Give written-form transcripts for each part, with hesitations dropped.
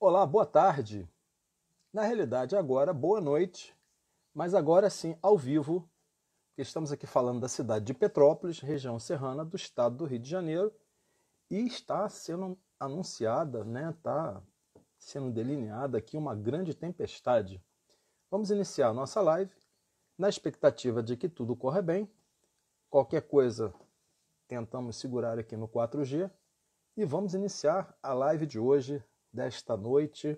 Olá, boa tarde. Na realidade, agora, boa noite, mas agora sim, ao vivo, porque estamos aqui falando da cidade de Petrópolis, região serrana do estado do Rio de Janeiro, e está sendo anunciada, né, está sendo delineada aqui uma grande tempestade. Vamos iniciar a nossa live na expectativa de que tudo corra bem. Qualquer coisa, tentamos segurar aqui no 4G e vamos iniciar a live de hoje, desta noite,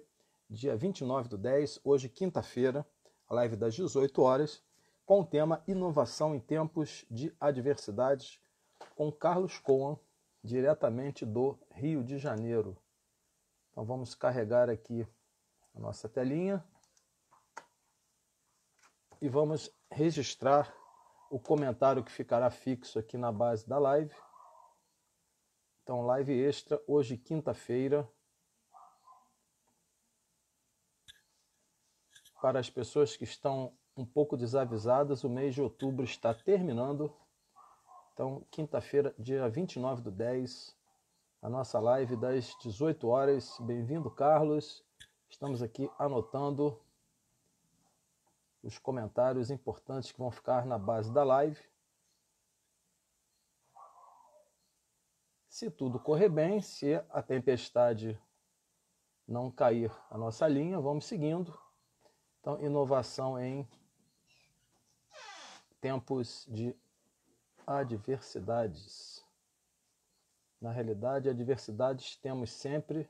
dia 29/10, hoje quinta-feira, a live das 18 horas, com o tema Inovação em Tempos de Adversidades, com Carlos Coan, diretamente do Rio de Janeiro. Então vamos carregar aqui a nossa telinha e vamos registrar o comentário que ficará fixo aqui na base da live. Então, live extra, hoje quinta-feira. Para as pessoas que estão um pouco desavisadas, o mês de outubro está terminando. Então, quinta-feira, dia 29/10, a nossa live das 18 horas. Bem-vindo, Carlos. Estamos aqui anotando os comentários importantes que vão ficar na base da live. Se tudo correr bem, se a tempestade não cair a nossa linha, vamos seguindo. Então, inovação em tempos de adversidades. Na realidade, adversidades temos sempre.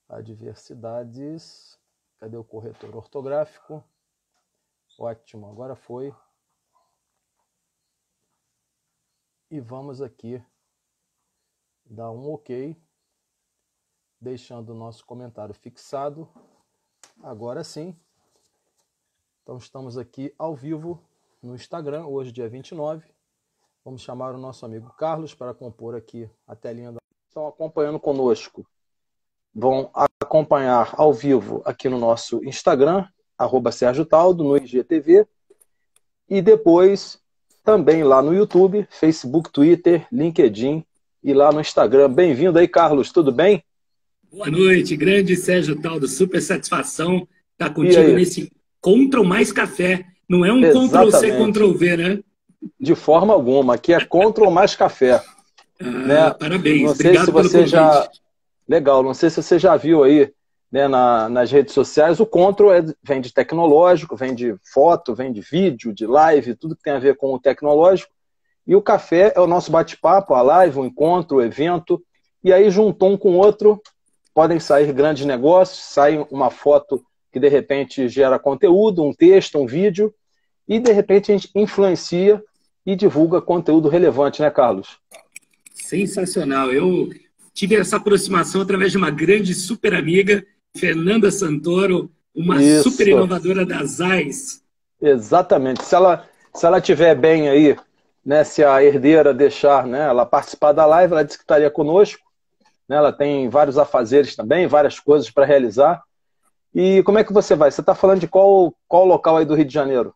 Adversidades. Cadê o corretor ortográfico? Ótimo, agora foi. E vamos aqui dar um OK, deixando o nosso comentário fixado. Agora sim. Então estamos aqui ao vivo no Instagram, hoje dia 29. Vamos chamar o nosso amigo Carlos para compor aqui a telinha. Estão acompanhando conosco. Vão acompanhar ao vivo aqui no nosso Instagram, @SérgioTaldo, no IGTV. E depois também lá no YouTube, Facebook, Twitter, LinkedIn e lá no Instagram. Bem-vindo aí, Carlos. Tudo bem? Boa noite, grande Sérgio Taldo. Super satisfação estar contigo nesse Ctrl mais café. Não é um Ctrl+C, Ctrl+V, né? De forma alguma. Aqui é Ctrl mais café. Né? Parabéns. Não sei Obrigado se pelo você convite. Legal. Não sei se você já viu aí, né, nas redes sociais. O Ctrl vem de tecnológico, vem de foto, vem de vídeo, de live, tudo que tem a ver com o tecnológico. E o café é o nosso bate-papo, a live, o encontro, o evento. E aí juntou um com o outro. Podem sair grandes negócios, sai uma foto que de repente gera conteúdo, um texto, um vídeo, e de repente a gente influencia e divulga conteúdo relevante, né, Carlos? Sensacional. Eu tive essa aproximação através de uma grande super amiga, Fernanda Santoro, uma super inovadora das AIS. Exatamente. Se ela estiver bem aí, né, se a herdeira deixar, né, ela participar da live, ela disse que estaria conosco. Ela tem vários afazeres também, várias coisas para realizar. E como é que você vai? Você está falando de qual local aí do Rio de Janeiro?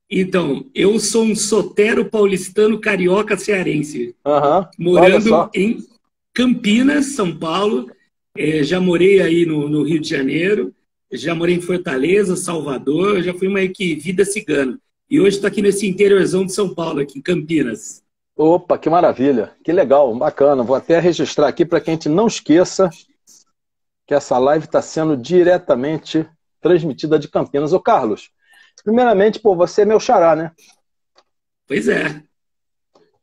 Então, eu sou um sotero paulistano carioca cearense. Uhum. Morando em Campinas, São Paulo. Já morei aí no Rio de Janeiro. Já morei em Fortaleza, Salvador. Já fui meio que vida cigana. E hoje estou aqui nesse interiorzão de São Paulo, aqui em Campinas. Opa, que maravilha, que legal, bacana. Vou até registrar aqui para que a gente não esqueça que essa live está sendo diretamente transmitida de Campinas. Ô Carlos, primeiramente, você é meu xará, né? Pois é.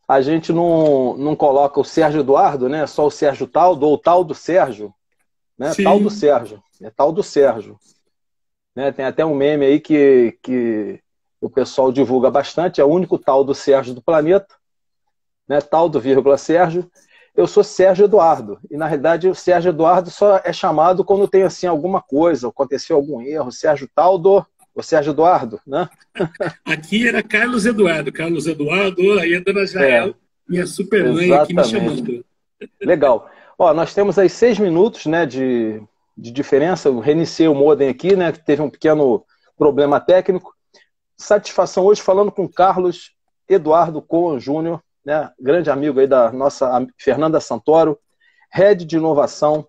A gente não coloca o Sérgio Eduardo, né? Só o Sérgio Taldo ou Taldo Sérgio. Né? Taldo Sérgio. É Taldo Sérgio. Né? Tem até um meme aí que o pessoal divulga bastante, é o único Taldo Sérgio do planeta. Né, Taldo, Sérgio. Eu sou Sérgio Eduardo. E, na realidade, o Sérgio Eduardo só é chamado quando tem assim, alguma coisa, aconteceu algum erro. Sérgio Taldo ou Sérgio Eduardo, né? Aqui era Carlos Eduardo. Carlos Eduardo, aí a dona Jael, minha supermãe aqui me chamando. Legal. Ó, nós temos aí 6 minutos, né, de diferença. Eu reiniciei o modem aqui, né, que teve um pequeno problema técnico. Satisfação hoje falando com Carlos Eduardo Coan Júnior, né, grande amigo aí da nossa Fernanda Santoro, Head de Inovação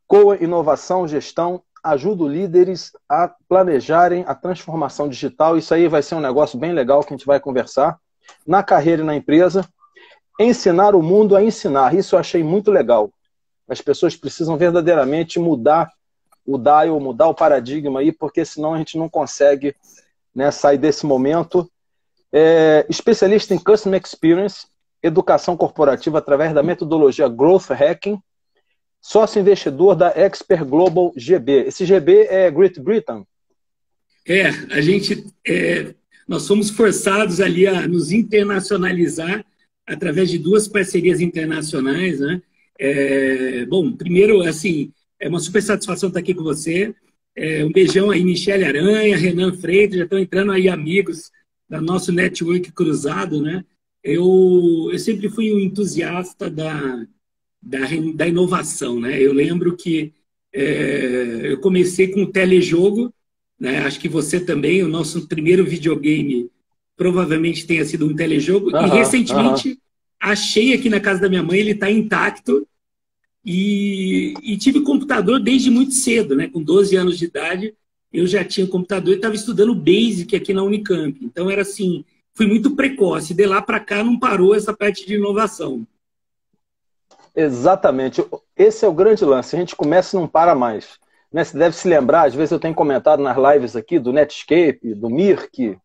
Coa Inovação, Gestão, ajuda líderes a planejarem a transformação digital. Isso aí vai ser um negócio bem legal que a gente vai conversar. Na carreira e na empresa. Ensinar o mundo a ensinar. Isso eu achei muito legal. As pessoas precisam verdadeiramente mudar o dial, mudar o paradigma aí, porque senão a gente não consegue, né, sair desse momento. Especialista em Customer Experience, educação corporativa através da metodologia Growth Hacking, sócio investidor da Expert Global GB. Esse GB é Great Britain? Nós fomos forçados ali a nos internacionalizar através de 2 parcerias internacionais, né? Bom, primeiro, assim, é uma super satisfação estar aqui com você. Um beijão aí, Michele Aranha, Renan Freitas, já estão entrando aí amigos da nosso network cruzado, né? Eu sempre fui um entusiasta da inovação, né? Eu lembro que eu comecei com o telejogo, né? Acho que você também, o nosso primeiro videogame provavelmente tenha sido um telejogo, e recentemente achei aqui na casa da minha mãe, ele está intacto, e tive computador desde muito cedo, né? Com 12 anos de idade, eu já tinha computador e estava estudando Basic aqui na Unicamp. Então era assim, fui muito precoce, de lá para cá não parou essa parte de inovação. Exatamente. Esse é o grande lance. A gente começa e não para mais. Né? Você deve se lembrar, às vezes eu tenho comentado nas lives aqui do Netscape, do Mirk,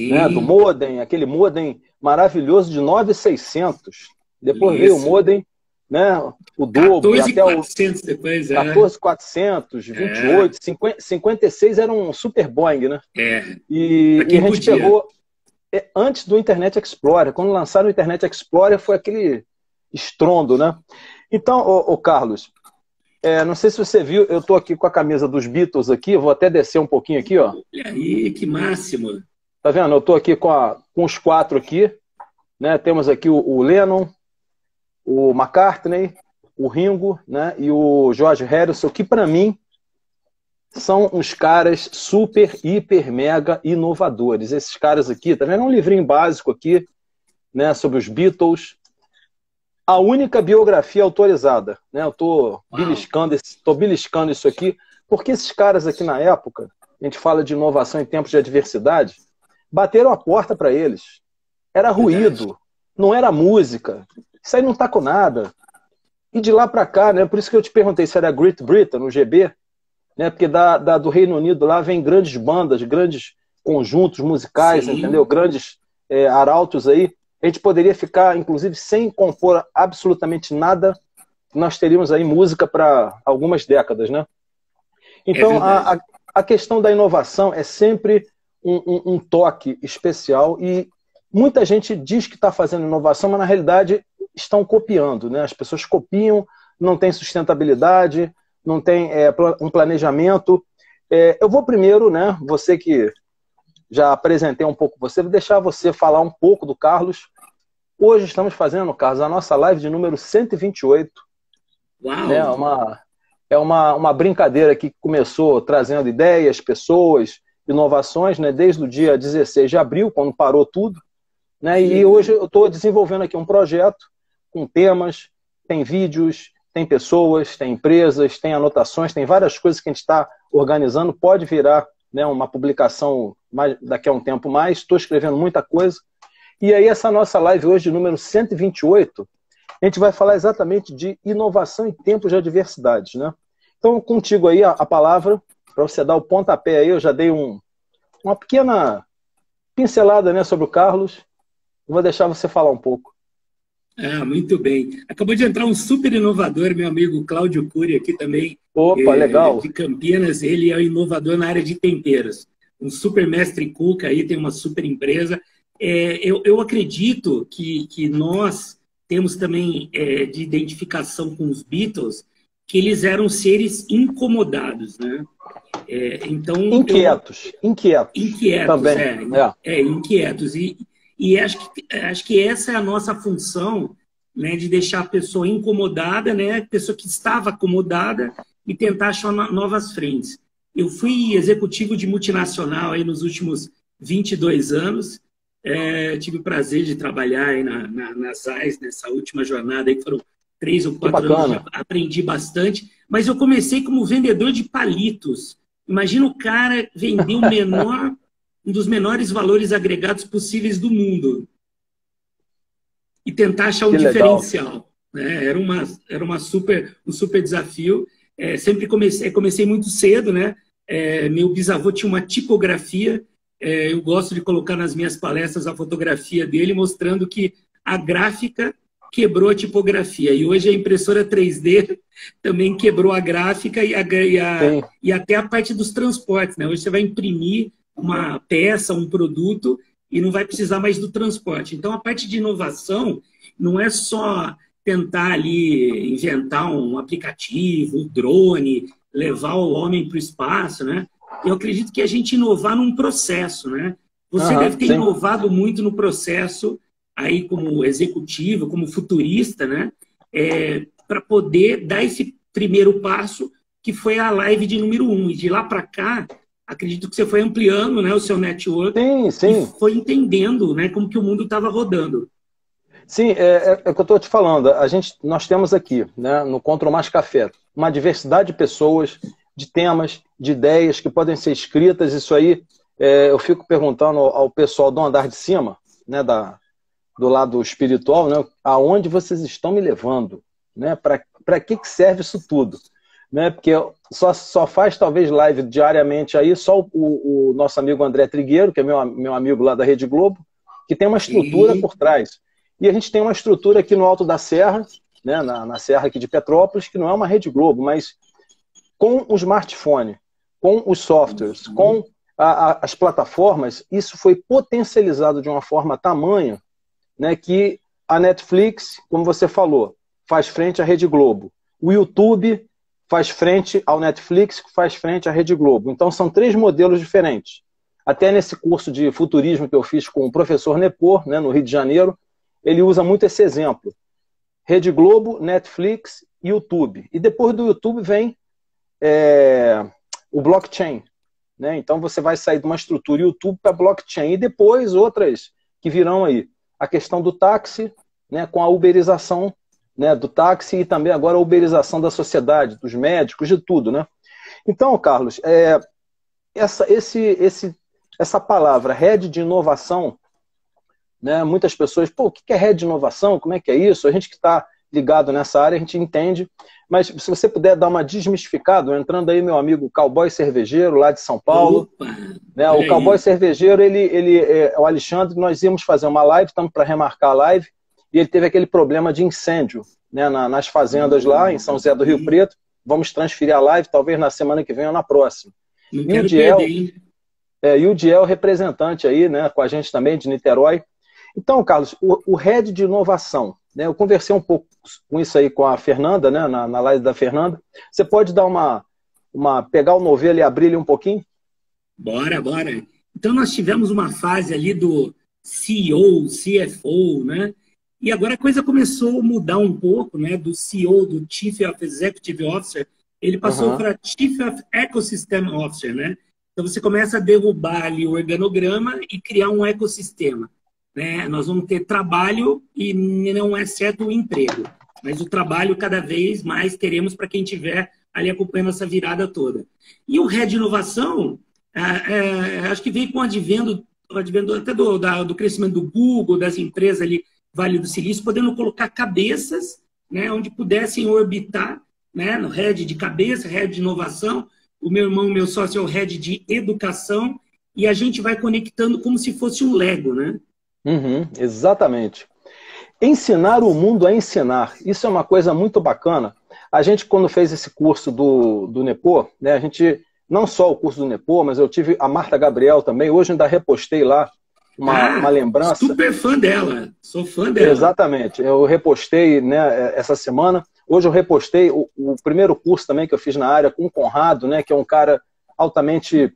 né? Do modem, aquele modem maravilhoso de 9600. Depois veio o modem, né? O dobro. 14.400 depois. 14.400, 28, 56 era um Super Boeing, né? E a gente pegou antes do Internet Explorer. Quando lançaram o Internet Explorer foi aquele estrondo, né? Então, ô Carlos, não sei se você viu, eu tô aqui com a camisa dos Beatles aqui, eu vou até descer um pouquinho aqui, ó. Olha aí, que máximo. Tá vendo? Eu tô aqui com os 4 aqui, né? Temos aqui o Lennon, o McCartney, o Ringo, né? E o George Harrison, que para mim são uns caras super, hiper, mega inovadores. Esses caras aqui, tá vendo? Um livrinho básico aqui, né? Sobre os Beatles. A única biografia autorizada, né? Eu tô beliscando isso aqui, porque esses caras aqui na época, a gente fala de inovação em tempos de adversidade, bateram a porta para eles. Era ruído, não era música. Isso aí não tá com nada. E de lá para cá, né? Por isso que eu te perguntei se era Great Britain, no GB, né? Porque do Reino Unido lá vem grandes bandas, grandes conjuntos musicais, entendeu? Grandes arautos aí. A gente poderia ficar, inclusive, sem compor absolutamente nada, nós teríamos aí música para algumas décadas, né? Então, a questão da inovação é sempre um toque especial e muita gente diz que está fazendo inovação, mas na realidade estão copiando, né? As pessoas copiam, não tem sustentabilidade, não tem um planejamento. Eu vou primeiro, né? Você que já apresentei um pouco você, vou deixar você falar um pouco do Carlos. Hoje estamos fazendo, Carlos, a nossa live de número 128. Uau! Né? Uma brincadeira que começou trazendo ideias, pessoas, inovações, né? Desde o dia 16 de abril, quando parou tudo. Né? E hoje eu estou desenvolvendo aqui um projeto com temas, tem vídeos, tem pessoas, tem empresas, tem anotações, tem várias coisas que a gente está organizando. Pode virar, né, uma publicação daqui a um tempo mais. Estou escrevendo muita coisa. E aí essa nossa live hoje, número 128, a gente vai falar exatamente de inovação em tempos de adversidades, né? Então, contigo aí a palavra, para você dar o pontapé aí, eu já dei uma pequena pincelada, né, sobre o Carlos. Vou deixar você falar um pouco. Muito bem. Acabou de entrar um super inovador, meu amigo Cláudio Cury, aqui também. Opa, legal. De Campinas. Ele é um inovador na área de temperos. Um super mestre Cuca aí, tem uma super empresa. Eu acredito que nós temos também de identificação com os Beatles, que eles eram seres incomodados, né? Então, inquietos também. Inquietos. E acho que essa é a nossa função, né, de deixar a pessoa incomodada, né, a pessoa que estava acomodada, e tentar achar novas frentes. Eu fui executivo de multinacional aí nos últimos 22 anos, tive o prazer de trabalhar aí na ZAIS, nessa última jornada, aí, que foram 3 ou 4 anos, aprendi bastante, mas eu comecei como vendedor de palitos. Imagina o cara vender um dos menores valores agregados possíveis do mundo e tentar achar um diferencial. Né? Era um super desafio. Sempre comecei muito cedo, né? Meu bisavô tinha uma tipografia. Eu gosto de colocar nas minhas palestras a fotografia dele, mostrando que a gráfica quebrou a tipografia. E hoje a impressora 3D também quebrou a gráfica e até a parte dos transportes. Né? Hoje você vai imprimir uma peça, um produto, e não vai precisar mais do transporte. Então, a parte de inovação não é só tentar ali inventar um aplicativo, um drone, levar o homem para o espaço, né? Eu acredito que a gente inovar num processo, né? Você deve ter inovado muito no processo aí como executivo, como futurista, né? Para poder dar esse primeiro passo, que foi a live de número 1. E de lá para cá, acredito que você foi ampliando, né, o seu network e foi entendendo, né, como que o mundo estava rodando. Sim, é o que eu estou te falando. Nós temos aqui, né, no Control Mais Café, uma diversidade de pessoas, de temas, de ideias que podem ser escritas. Isso aí, eu fico perguntando ao pessoal do andar de cima, né, do lado espiritual, né, aonde vocês estão me levando, né, para que serve isso tudo? Né, porque só faz talvez live diariamente aí só o nosso amigo André Trigueiro, que é meu amigo lá da Rede Globo, que tem uma estrutura por trás. E a gente tem uma estrutura aqui no Alto da Serra, né, na Serra aqui de Petrópolis, que não é uma Rede Globo, mas com o smartphone, com os softwares, com as plataformas, isso foi potencializado de uma forma tamanha, né, que a Netflix, como você falou, faz frente à Rede Globo. O YouTube faz frente ao Netflix, faz frente à Rede Globo. Então, são 3 modelos diferentes. Até nesse curso de futurismo que eu fiz com o professor Nepor, né, no Rio de Janeiro, ele usa muito esse exemplo. Rede Globo, Netflix e YouTube. E depois do YouTube vem o blockchain. Né? Então, você vai sair de uma estrutura YouTube para blockchain. E depois outras que virão aí. A questão do táxi, né, com a uberização, né, do táxi, e também agora a uberização da sociedade, dos médicos, de tudo. Né? Então, Carlos, essa palavra, rede de inovação, né, muitas pessoas, o que é rede de inovação? Como é que é isso? A gente que está ligado nessa área, a gente entende, mas se você puder dar uma desmistificada, entrando aí meu amigo Cowboy Cervejeiro, lá de São Paulo. Né, o Cowboy Cervejeiro, o Alexandre, nós íamos fazer uma live, estamos para remarcar a live, e ele teve aquele problema de incêndio, né, nas fazendas lá em São José do Rio Preto. Vamos transferir a live, talvez na semana que vem ou na próxima. Não quero perder. E o Diel, representante aí, né, com a gente também, de Niterói. Então, Carlos, o Head de Inovação, né, eu conversei um pouco com isso aí com a Fernanda, né, na live da Fernanda. Você pode dar pegar o novelo e abrir ele um pouquinho? Bora. Então, nós tivemos uma fase ali do CEO, CFO, né? E agora a coisa começou a mudar um pouco, né? Do CEO, do Chief of Executive Officer, ele passou para Chief of Ecosystem Officer, né? Então, você começa a derrubar ali o organograma e criar um ecossistema. Né? Nós vamos ter trabalho e não é certo o emprego, mas o trabalho cada vez mais teremos para quem estiver ali acompanhando essa virada toda. E o Head de Inovação, acho que veio com o advento até do crescimento do Google, das empresas ali, Vale do Silício, podendo colocar cabeças, né, onde pudessem orbitar, né, no Head de cabeça, Head de Inovação. O meu irmão, meu sócio, é o Head de Educação, e a gente vai conectando como se fosse um Lego, né? Exatamente. Ensinar o mundo a ensinar. Isso é uma coisa muito bacana. A gente, quando fez esse curso do Nepor, né, a gente, não só o curso do Nepor, mas eu tive a Marta Gabriel também. Hoje ainda repostei lá uma lembrança. Super fã dela. Sou fã dela. Exatamente. Eu repostei, né, essa semana. Hoje eu repostei o primeiro curso também que eu fiz na área com o Conrado, né, que é um cara altamente...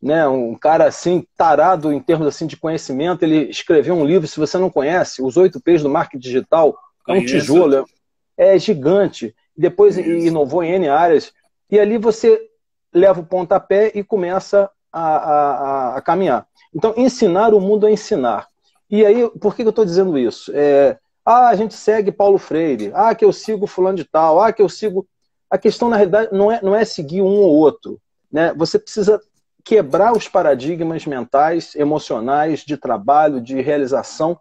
Né, um cara assim, tarado em termos assim, de conhecimento. Ele escreveu um livro, se você não conhece, Os 8 P's do Marketing Digital. É um tijolo, é gigante. Depois inovou em N áreas. E ali você leva o pontapé e começa a caminhar. Então, ensinar o mundo a ensinar. E aí, por que eu estou dizendo isso? A gente segue Paulo Freire. Que eu sigo fulano de tal. Que eu sigo... A questão, na realidade, não é seguir um ou outro, né? Você precisa quebrar os paradigmas mentais, emocionais, de trabalho, de realização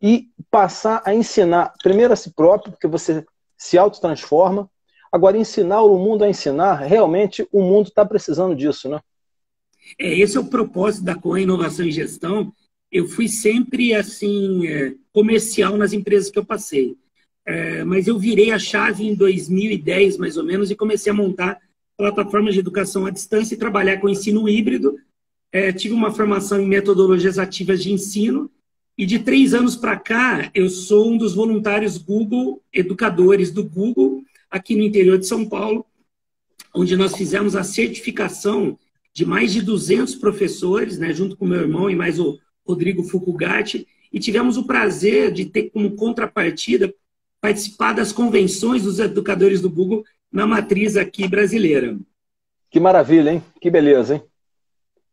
e passar a ensinar, primeiro a si próprio, porque você se autotransforma. Agora, ensinar o mundo a ensinar, realmente o mundo está precisando disso, né? Esse é o propósito da Coan Inovação e Gestão. Eu fui sempre assim comercial nas empresas que eu passei. Mas eu virei a chave em 2010, mais ou menos, e comecei a montar plataformas de educação à distância e trabalhar com ensino híbrido. Tive uma formação em metodologias ativas de ensino e de 3 anos para cá eu sou um dos voluntários Google, educadores do Google, aqui no interior de São Paulo, onde nós fizemos a certificação de mais de 200 professores, né, junto com meu irmão e mais o Rodrigo Fukugatti, e tivemos o prazer de ter como contrapartida participar das convenções dos educadores do Google na matriz aqui brasileira. Que maravilha, hein? Que beleza, hein?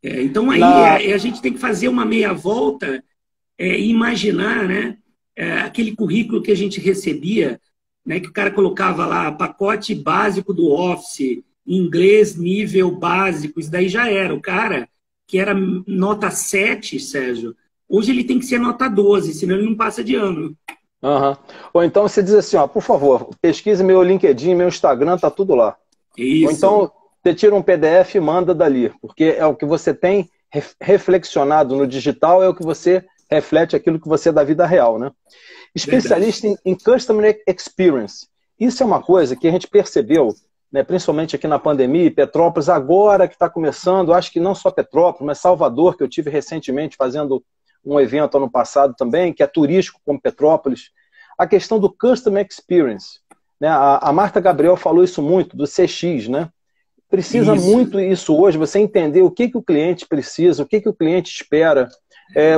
Então aí a gente tem que fazer uma meia volta e imaginar, né, aquele currículo que a gente recebia, né, que o cara colocava lá pacote básico do Office, inglês nível básico, isso daí já era. O cara que era nota 7, Sérgio, hoje ele tem que ser nota 12, senão ele não passa de ano. Uhum. Ou então você diz assim, ó, por favor, pesquise meu LinkedIn, meu Instagram, tá tudo lá. Isso. Ou então você tira um PDF e manda dali, porque é o que você tem reflexionado no digital, é o que você reflete aquilo que você é da vida real, né? Especialista em Customer Experience. Isso é uma coisa que a gente percebeu, né, principalmente aqui na pandemia, Petrópolis, agora que está começando, acho que não só Petrópolis, mas Salvador, que eu tive recentemente fazendo um evento ano passado também, que é turístico como Petrópolis, a questão do Customer Experience. Né? A Marta Gabriel falou isso muito, do CX, né? Precisa muito isso hoje, você entender o que o cliente precisa, o que o cliente espera.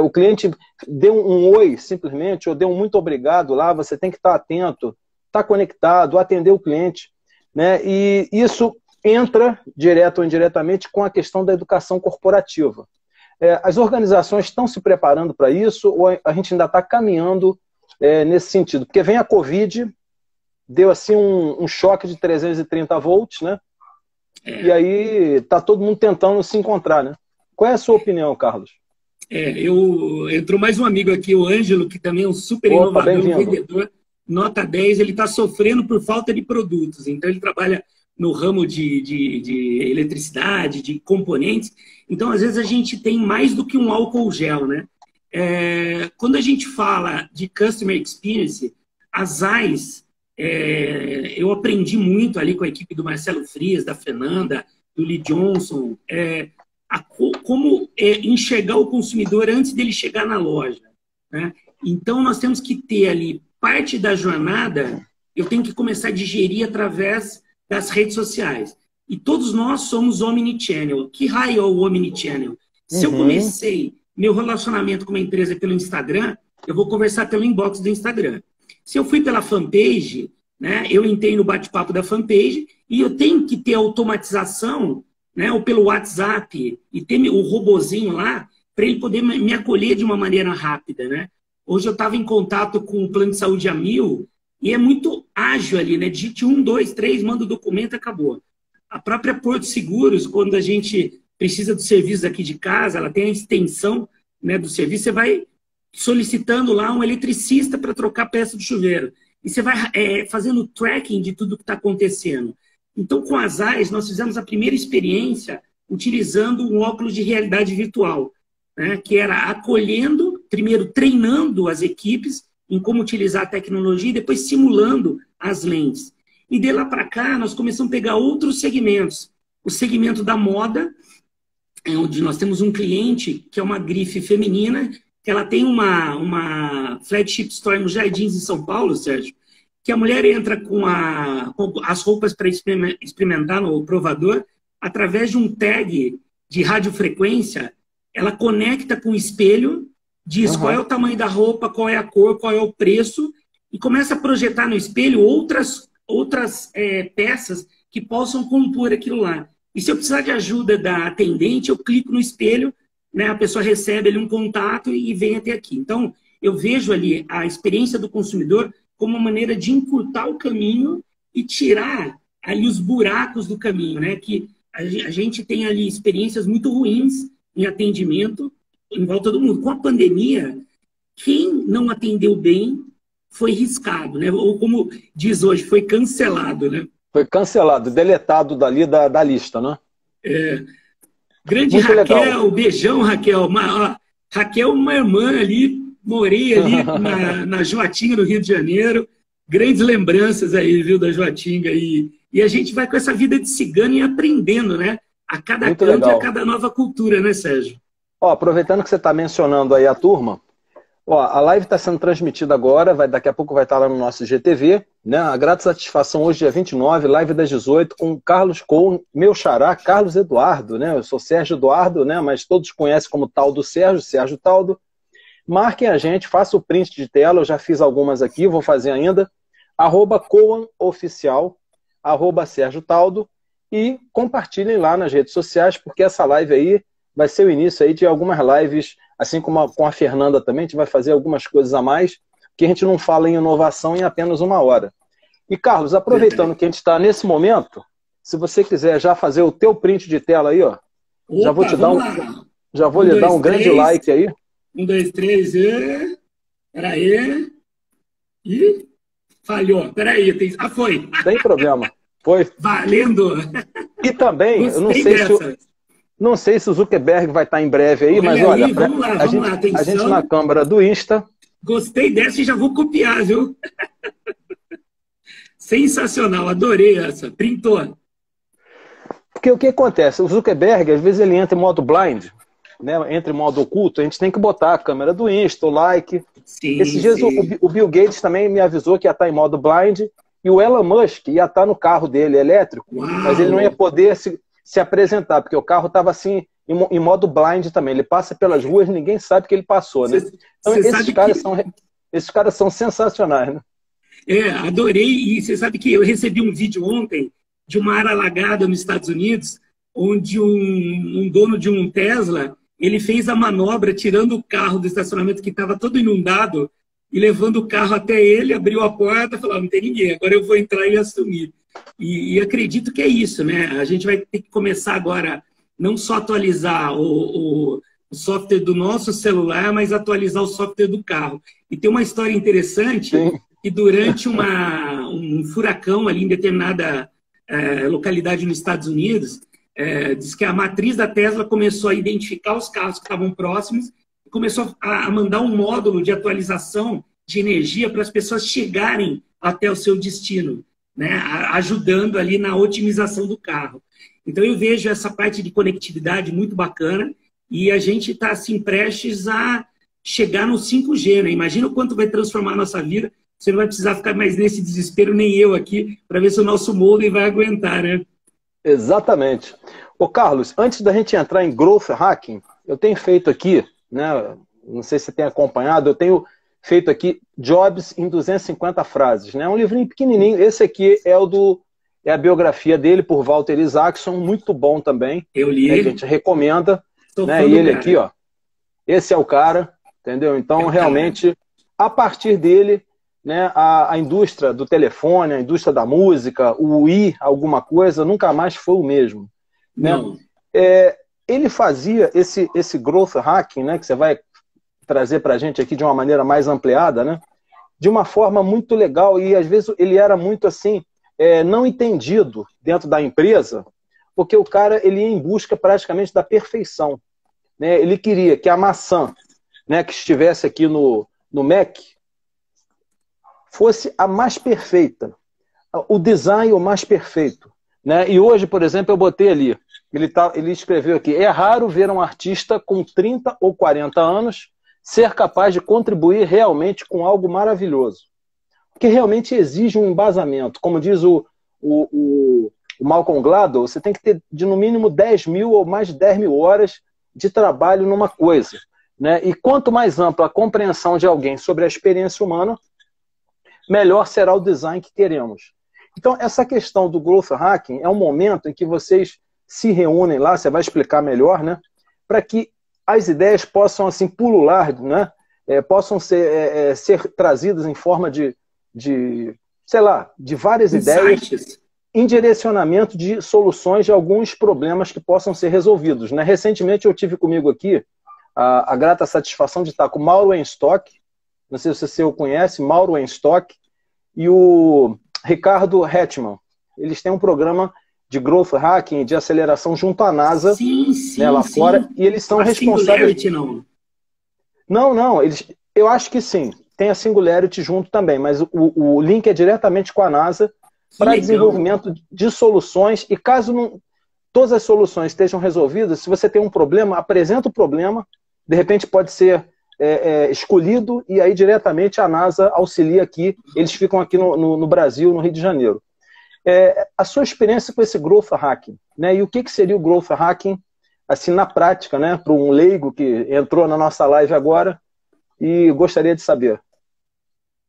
O cliente deu um oi, simplesmente, ou deu um muito obrigado lá, você tem que estar atento, estar conectado, atender o cliente. Né? E isso entra, direto ou indiretamente, com a questão da educação corporativa. As organizações estão se preparando para isso ou a gente ainda está caminhando nesse sentido? Porque vem a Covid, deu assim um choque de 330 volts, né? E aí está todo mundo tentando se encontrar, né? Qual é a sua opinião, Carlos? Entrou mais um amigo aqui, o Ângelo, que também é um super inovador, um vendedor, nota 10, ele está sofrendo por falta de produtos, então ele trabalha no ramo de eletricidade, de componentes, então às vezes a gente tem mais do que um álcool gel, né? Quando a gente fala de Customer Experience, as AIs, eu aprendi muito ali com a equipe do Marcelo Frias, da Fernanda, do Lee Johnson, como enxergar o consumidor antes dele chegar na loja, né? Então nós temos que ter ali parte da jornada, eu tenho que começar a digerir através das redes sociais. E todos nós somos omnichannel. Que raio é o omnichannel? Se eu comecei meu relacionamento com uma empresa pelo Instagram, eu vou conversar pelo inbox do Instagram. Se eu fui pela fanpage, né, eu entrei no bate-papo da fanpage e eu tenho que ter automatização, né, ou pelo WhatsApp, e ter o robozinho lá, para ele poder me acolher de uma maneira rápida, né? Hoje eu estava em contato com o plano de saúde a 1000 e é muito ágil ali, né? Digite 1, 2, 3, manda o documento, acabou. A própria Porto Seguros, quando a gente precisa do serviço aqui de casa, ela tem a extensão, né, do serviço, você vai solicitando lá um eletricista para trocar a peça do chuveiro. E você vai fazendo o tracking de tudo que está acontecendo. Então, com as AIS, nós fizemos a primeira experiência utilizando um óculos de realidade virtual, né, que era acolhendo, primeiro treinando as equipes em como utilizar a tecnologia e depois simulando as lentes. E de lá para cá, nós começamos a pegar outros segmentos. O segmento da moda, onde nós temos um cliente que é uma grife feminina, que ela tem uma flagship store nos Jardins de São Paulo, Sérgio, que a mulher entra com as roupas para experimentar no provador, através de um tag de radiofrequência, ela conecta com o espelho, diz qual é o tamanho da roupa, qual é a cor, qual é o preço, e começa a projetar no espelho outras peças que possam compor aquilo lá. E se eu precisar de ajuda da atendente, eu clico no espelho, né, a pessoa recebe ali um contato e vem até aqui. Então, eu vejo ali a experiência do consumidor como uma maneira de encurtar o caminho e tirar ali os buracos do caminho, né? Que a gente tem ali experiências muito ruins em atendimento em volta do mundo. Com a pandemia, quem não atendeu bem foi riscado, né? Ou como diz hoje, foi cancelado, né? Foi cancelado, deletado dali da lista, né? Grande Muito Raquel, legal. beijão, Raquel. Raquel, uma irmã ali, morei ali na Joatinga, no Rio de Janeiro. Grandes lembranças aí, viu, da Joatinga. E a gente vai com essa vida de cigano e aprendendo, né? A cada Muito canto e a legal. cada nova cultura, né, Sérgio? Ó, aproveitando que você está mencionando aí a turma, ó, a live está sendo transmitida agora, daqui a pouco vai estar lá no nosso GTV, né? A grata satisfação hoje, dia 29, live das 18, com o Carlos Cohen, meu xará, Carlos Eduardo, né? Eu sou Sérgio Eduardo, né? Mas todos conhecem como Taldo Sérgio, Sérgio Taldo. Marquem a gente, faça o print de tela, eu já fiz algumas aqui, vou fazer ainda. @CohenOficial, @Sérgio Taldo, e compartilhem lá nas redes sociais, porque essa live aí vai ser o início aí de algumas lives, assim como com a Fernanda também, a gente vai fazer algumas coisas a mais, que a gente não fala em inovação em apenas 1 hora. E, Carlos, aproveitando que a gente está nesse momento, se você quiser já fazer o teu print de tela aí, ó, Opa, já vou te dar já vou lhe dar um grande like aí. 1, 2, 3, peraí. Ih, falhou, peraí. Foi. Sem problema. Foi. Valendo. E também, eu não sei se o Zuckerberg vai estar em breve aí, mas olha, vamos lá, a gente na câmera do Insta. Gostei dessa e já vou copiar, viu? Sensacional, adorei essa. Printou. Porque o que acontece? O Zuckerberg, às vezes, ele entra em modo blind, né? Entra em modo oculto, a gente tem que botar a câmera do Insta, o like. Sim, Esses dias o Bill Gates também me avisou que ia estar em modo blind, e o Elon Musk ia estar no carro dele elétrico, mas ele não ia poder se apresentar, porque o carro estava assim, em modo blind também. Ele passa pelas ruas, ninguém sabe que ele passou, né? Então esses caras são sensacionais, né? Adorei. E você sabe que eu recebi um vídeo ontem de uma área alagada nos Estados Unidos, onde um dono de um Tesla, ele fez a manobra tirando o carro do estacionamento que estava todo inundado e levando o carro até ele, abriu a porta e falou, não tem ninguém, agora eu vou entrar e assumir. E acredito que é isso, né? A gente vai ter que começar agora, não só atualizar o software do nosso celular, mas atualizar o software do carro. E tem uma história interessante, Sim. que durante um furacão ali em determinada localidade nos Estados Unidos, diz que a matriz da Tesla começou a identificar os carros que estavam próximos e começou a mandar um módulo de atualização de energia para as pessoas chegarem até o seu destino, né? Ajudando ali na otimização do carro. Então eu vejo essa parte de conectividade muito bacana e a gente está assim, prestes a chegar no 5G, né? Imagina o quanto vai transformar a nossa vida. Você não vai precisar ficar mais nesse desespero, nem eu aqui, para ver se o nosso molde vai aguentar, né? Exatamente. Ô, Carlos, antes da gente entrar em Growth Hacking, eu tenho feito aqui, né? Não sei se você tem acompanhado, eu tenho feito aqui Jobs em 250 frases, né? Um livrinho pequenininho. Esse aqui é a biografia dele por Walter Isaacson, muito bom também. Eu li. Né, que a gente recomenda. Né? E ele aqui, ó. Esse é o cara, entendeu? Então, realmente, a partir dele, né, a indústria do telefone, a indústria da música, o alguma coisa, nunca mais foi o mesmo. Né? Ele fazia esse growth hacking, né, que você vai trazer para a gente aqui de uma maneira mais ampliada, né, de uma forma muito legal, e às vezes ele era muito assim, não entendido dentro da empresa, porque o cara ele ia em busca praticamente da perfeição. Né? Ele queria que a maçã, né, que estivesse aqui no Mac fosse a mais perfeita, o design o mais perfeito. Né? E hoje, por exemplo, eu botei ali, ele escreveu aqui, é raro ver um artista com 30 ou 40 anos ser capaz de contribuir realmente com algo maravilhoso. Porque realmente exige um embasamento. Como diz o Malcolm Gladwell, você tem que ter de no mínimo 10 mil ou mais de 10 mil horas de trabalho numa coisa. Né? E quanto mais ampla a compreensão de alguém sobre a experiência humana, melhor será o design que queremos. Então, essa questão do Growth Hacking é um momento em que vocês se reúnem lá, você vai explicar melhor, né? Para que as ideias possam assim, pulular, né? Possam ser trazidas em forma de, sei lá, de várias ideias. em direcionamento de soluções de alguns problemas que possam ser resolvidos, né? Recentemente eu tive comigo aqui a grata satisfação de estar com o Mauro Enstock, não sei se você o conhece, Mauro Enstock, e o Ricardo Hetman. Eles têm um programa de growth hacking, de aceleração junto à NASA, sim, sim, né, lá sim. fora, e eles são responsáveis... Não, eu acho que sim, tem a Singularity junto também, mas o link é diretamente com a NASA para desenvolvimento de soluções, e caso não, todas as soluções estejam resolvidas, se você tem um problema, apresenta o problema, de repente pode ser escolhido, e aí diretamente a NASA auxilia aqui, eles ficam aqui no Brasil, no Rio de Janeiro. A sua experiência com esse growth hacking, né? E o que seria o growth hacking, assim, na prática, né? Para um leigo que entrou na nossa live agora e gostaria de saber.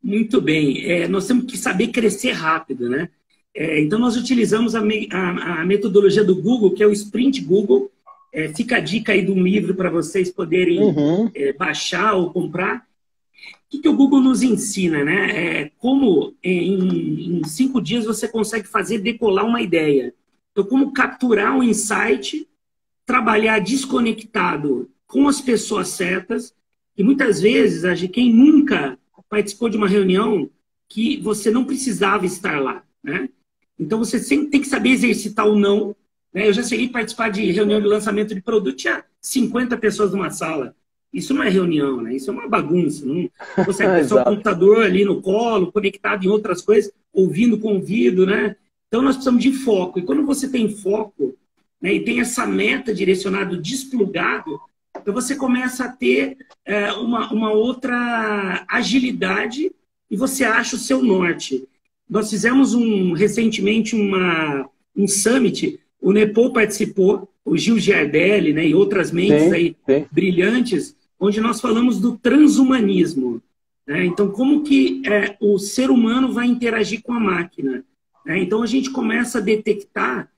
Muito bem. Nós temos que saber crescer rápido, né? Então, nós utilizamos a metodologia do Google, que é o Sprint Google. Fica a dica aí de um livro para vocês poderem baixar ou comprar. O que o Google nos ensina, né? Como em 5 dias você consegue fazer decolar uma ideia. Então, como capturar um insight, trabalhar desconectado com as pessoas certas. E muitas vezes, quem nunca participou de uma reunião que você não precisava estar lá, né? Então, você sempre tem que saber exercitar o não. Né? Eu já cheguei a participar de reunião de lançamento de produto, tinha 50 pessoas numa sala. Isso não é reunião, né? Isso é uma bagunça. Não consegue ter só o computador ali no colo, conectado em outras coisas, ouvindo com ouvido, né? Então, nós precisamos de foco. E quando você tem foco, né, e tem essa meta direcionada, desplugado, então você começa a ter uma outra agilidade e você acha o seu norte. Nós fizemos recentemente um summit, o Nepal participou, o Gil Giardelli, né, e outras mentes brilhantes, onde nós falamos do transhumanismo. Né? Então, como que o ser humano vai interagir com a máquina? Né? Então, a gente começa a detectar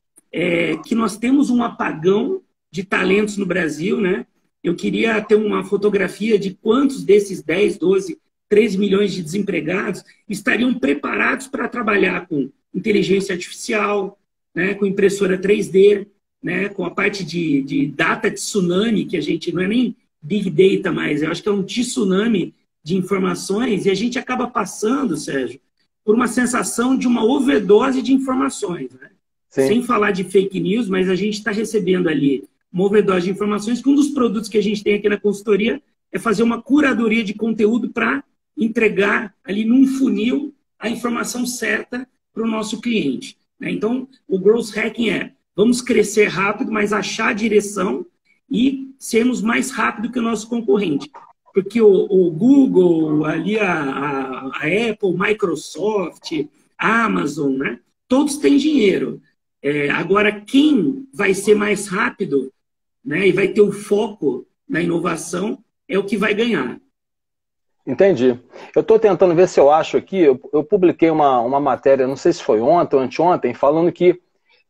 que nós temos um apagão de talentos no Brasil, né? Eu queria ter uma fotografia de quantos desses 10, 12, 13 milhões de desempregados estariam preparados para trabalhar com inteligência artificial, né? Com impressora 3D, né? Com a parte de data tsunami, que a gente não é nem Big Data mais, eu acho que é um tsunami de informações, e a gente acaba passando, Sérgio, por uma sensação de uma overdose de informações, né? Sem falar de fake news, mas a gente está recebendo ali uma overdose de informações, que um dos produtos que a gente tem aqui na consultoria é fazer uma curadoria de conteúdo para entregar ali num funil a informação certa para o nosso cliente. Né? Então, o growth hacking vamos crescer rápido, mas achar a direção e sermos mais rápido que o nosso concorrente. Porque o Google, ali a Apple, Microsoft, a Amazon, né? Todos têm dinheiro. Agora, quem vai ser mais rápido, né, e vai ter o foco na inovação é o que vai ganhar. Entendi. Eu estou tentando ver se eu acho aqui, eu publiquei uma matéria, não sei se foi ontem ou anteontem, falando que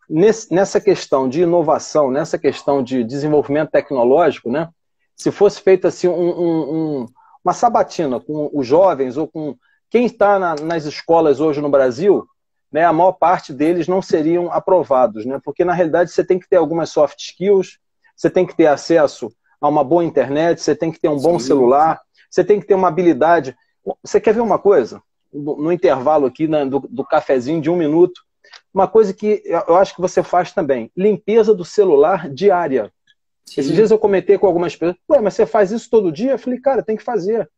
nessa questão de inovação, nessa questão de desenvolvimento tecnológico, né, se fosse feita assim, uma sabatina com os jovens ou com quem está nas escolas hoje no Brasil, né, a maior parte deles não seriam aprovados, né, porque na realidade você tem que ter algumas soft skills, você tem que ter acesso a uma boa internet, você tem que ter um bom celular, você tem que ter uma habilidade. Você quer ver uma coisa? No intervalo aqui do cafezinho de 1 minuto, uma coisa que eu acho que você faz também, limpeza do celular diária. Sim. Esses dias eu comentei com algumas pessoas, mas você faz isso todo dia? Eu falei, cara, tem que fazer.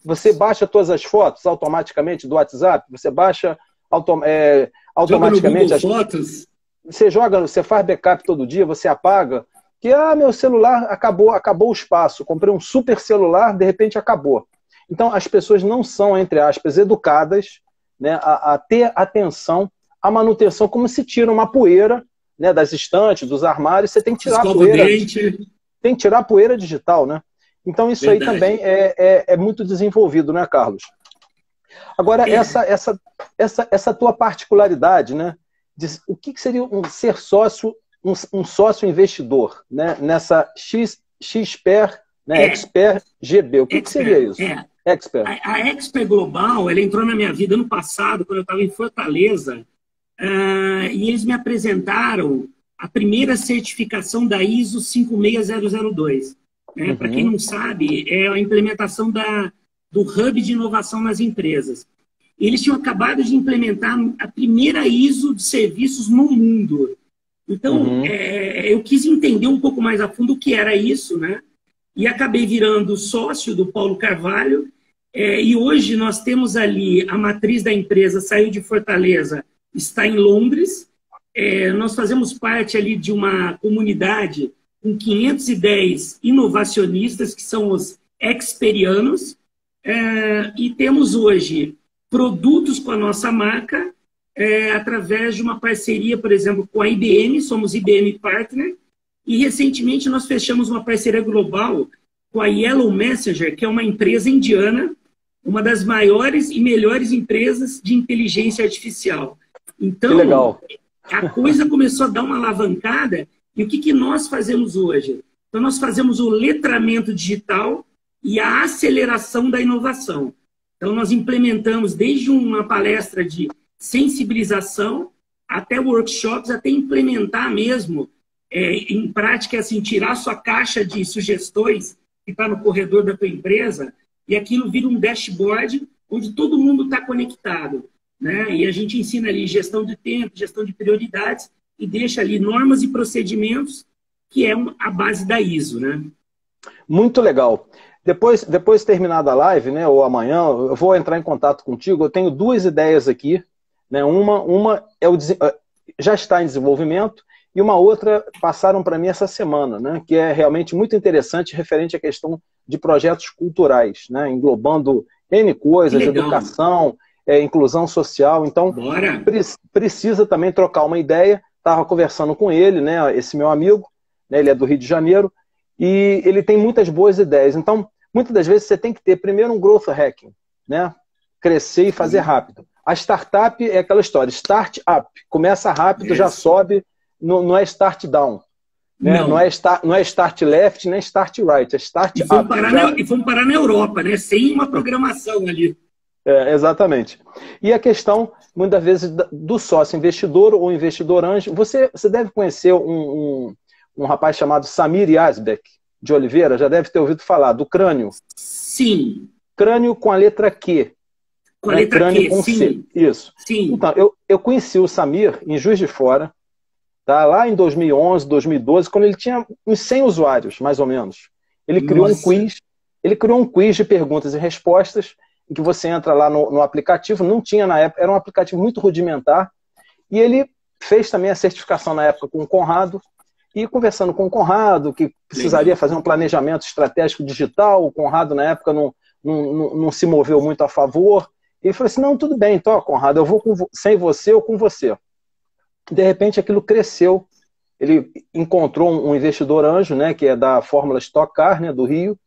Você baixa todas as fotos automaticamente do WhatsApp, você baixa automaticamente. Joga no Google Fotos. Você faz backup todo dia, você apaga. Que, meu celular acabou o espaço. Comprei um super celular, de repente acabou. Então, as pessoas não são, entre aspas, educadas, né, a ter atenção à manutenção, como se tira uma poeira, né, das estantes, dos armários, você tem que tirar a poeira. Tem que tirar a poeira digital, né? Então, isso aí também é muito desenvolvido, né, Carlos? Agora, essa tua particularidade, né? O que seria ser sócio, um sócio investidor, né? Nessa XPER, né? Expert GB. O que seria isso? Expert. A Expert Global, ela entrou na minha vida ano passado, quando eu estava em Fortaleza, e eles me apresentaram a primeira certificação da ISO 56002. Né? Para quem não sabe, é a implementação do Hub de Inovação nas empresas. Eles tinham acabado de implementar a primeira ISO de serviços no mundo. Então, eu quis entender um pouco mais a fundo o que era isso, né? E acabei virando sócio do Paulo Carvalho. E hoje nós temos ali, a matriz da empresa saiu de Fortaleza, está em Londres. Nós fazemos parte ali de uma comunidade com 510 inovacionistas, que são os experianos. E temos hoje produtos com a nossa marca, através de uma parceria, por exemplo, com a IBM, somos IBM Partner, e recentemente nós fechamos uma parceria global com a Yellow Messenger, que é uma empresa indiana, uma das maiores e melhores empresas de inteligência artificial. Então, que legal. A coisa começou a dar uma alavancada, e o que nós fazemos hoje? Então, nós fazemos o letramento digital e a aceleração da inovação. Então, nós implementamos desde uma palestra de sensibilização até workshops, até implementar mesmo em prática, assim, tirar sua caixa de sugestões que está no corredor da tua empresa e aquilo vira um dashboard onde todo mundo está conectado, né? E a gente ensina ali gestão de tempo, gestão de prioridades e deixa ali normas e procedimentos que é a base da ISO, né? Muito legal. Depois terminada a live, né, ou amanhã, eu vou entrar em contato contigo. Eu tenho duas ideias aqui. Né? Uma já está em desenvolvimento e uma outra passaram para mim essa semana, né, que é realmente muito interessante, referente à questão de projetos culturais, né, englobando N coisas, educação, inclusão social. Então, precisa também trocar uma ideia. Estava conversando com ele, né, esse meu amigo, né, ele é do Rio de Janeiro, e ele tem muitas boas ideias. Então, muitas das vezes você tem que ter primeiro um growth hacking, né? Crescer e fazer rápido. A startup é aquela história, start up, começa rápido, já sobe, não é start down. Né? Não é start left, nem start right, é start up. E fomos parar na Europa, né? Sem uma programação ali. Exatamente. E a questão, muitas vezes, do sócio investidor ou investidor anjo, você deve conhecer um rapaz chamado Samir Yazbek de Oliveira, já deve ter ouvido falar, do Crânio. Sim. Crânio com a letra Q. Com a letra Crânio Q, com sim. C. Isso. Sim. Então, eu conheci o Samir em Juiz de Fora, tá? Lá em 2011, 2012, quando ele tinha uns 100 usuários, mais ou menos. Ele criou um quiz de perguntas e respostas, em que você entra lá no aplicativo, não tinha na época, era um aplicativo muito rudimentar, e ele fez também a certificação na época com o Conrado, e conversando com o Conrado, que precisaria fazer um planejamento estratégico digital, o Conrado na época não se moveu muito a favor, ele falou assim, não, tudo bem, então, Conrado, eu vou sem você ou com você. De repente aquilo cresceu, ele encontrou um investidor anjo, né, que é da Fórmula Stock Car, né, do Rio,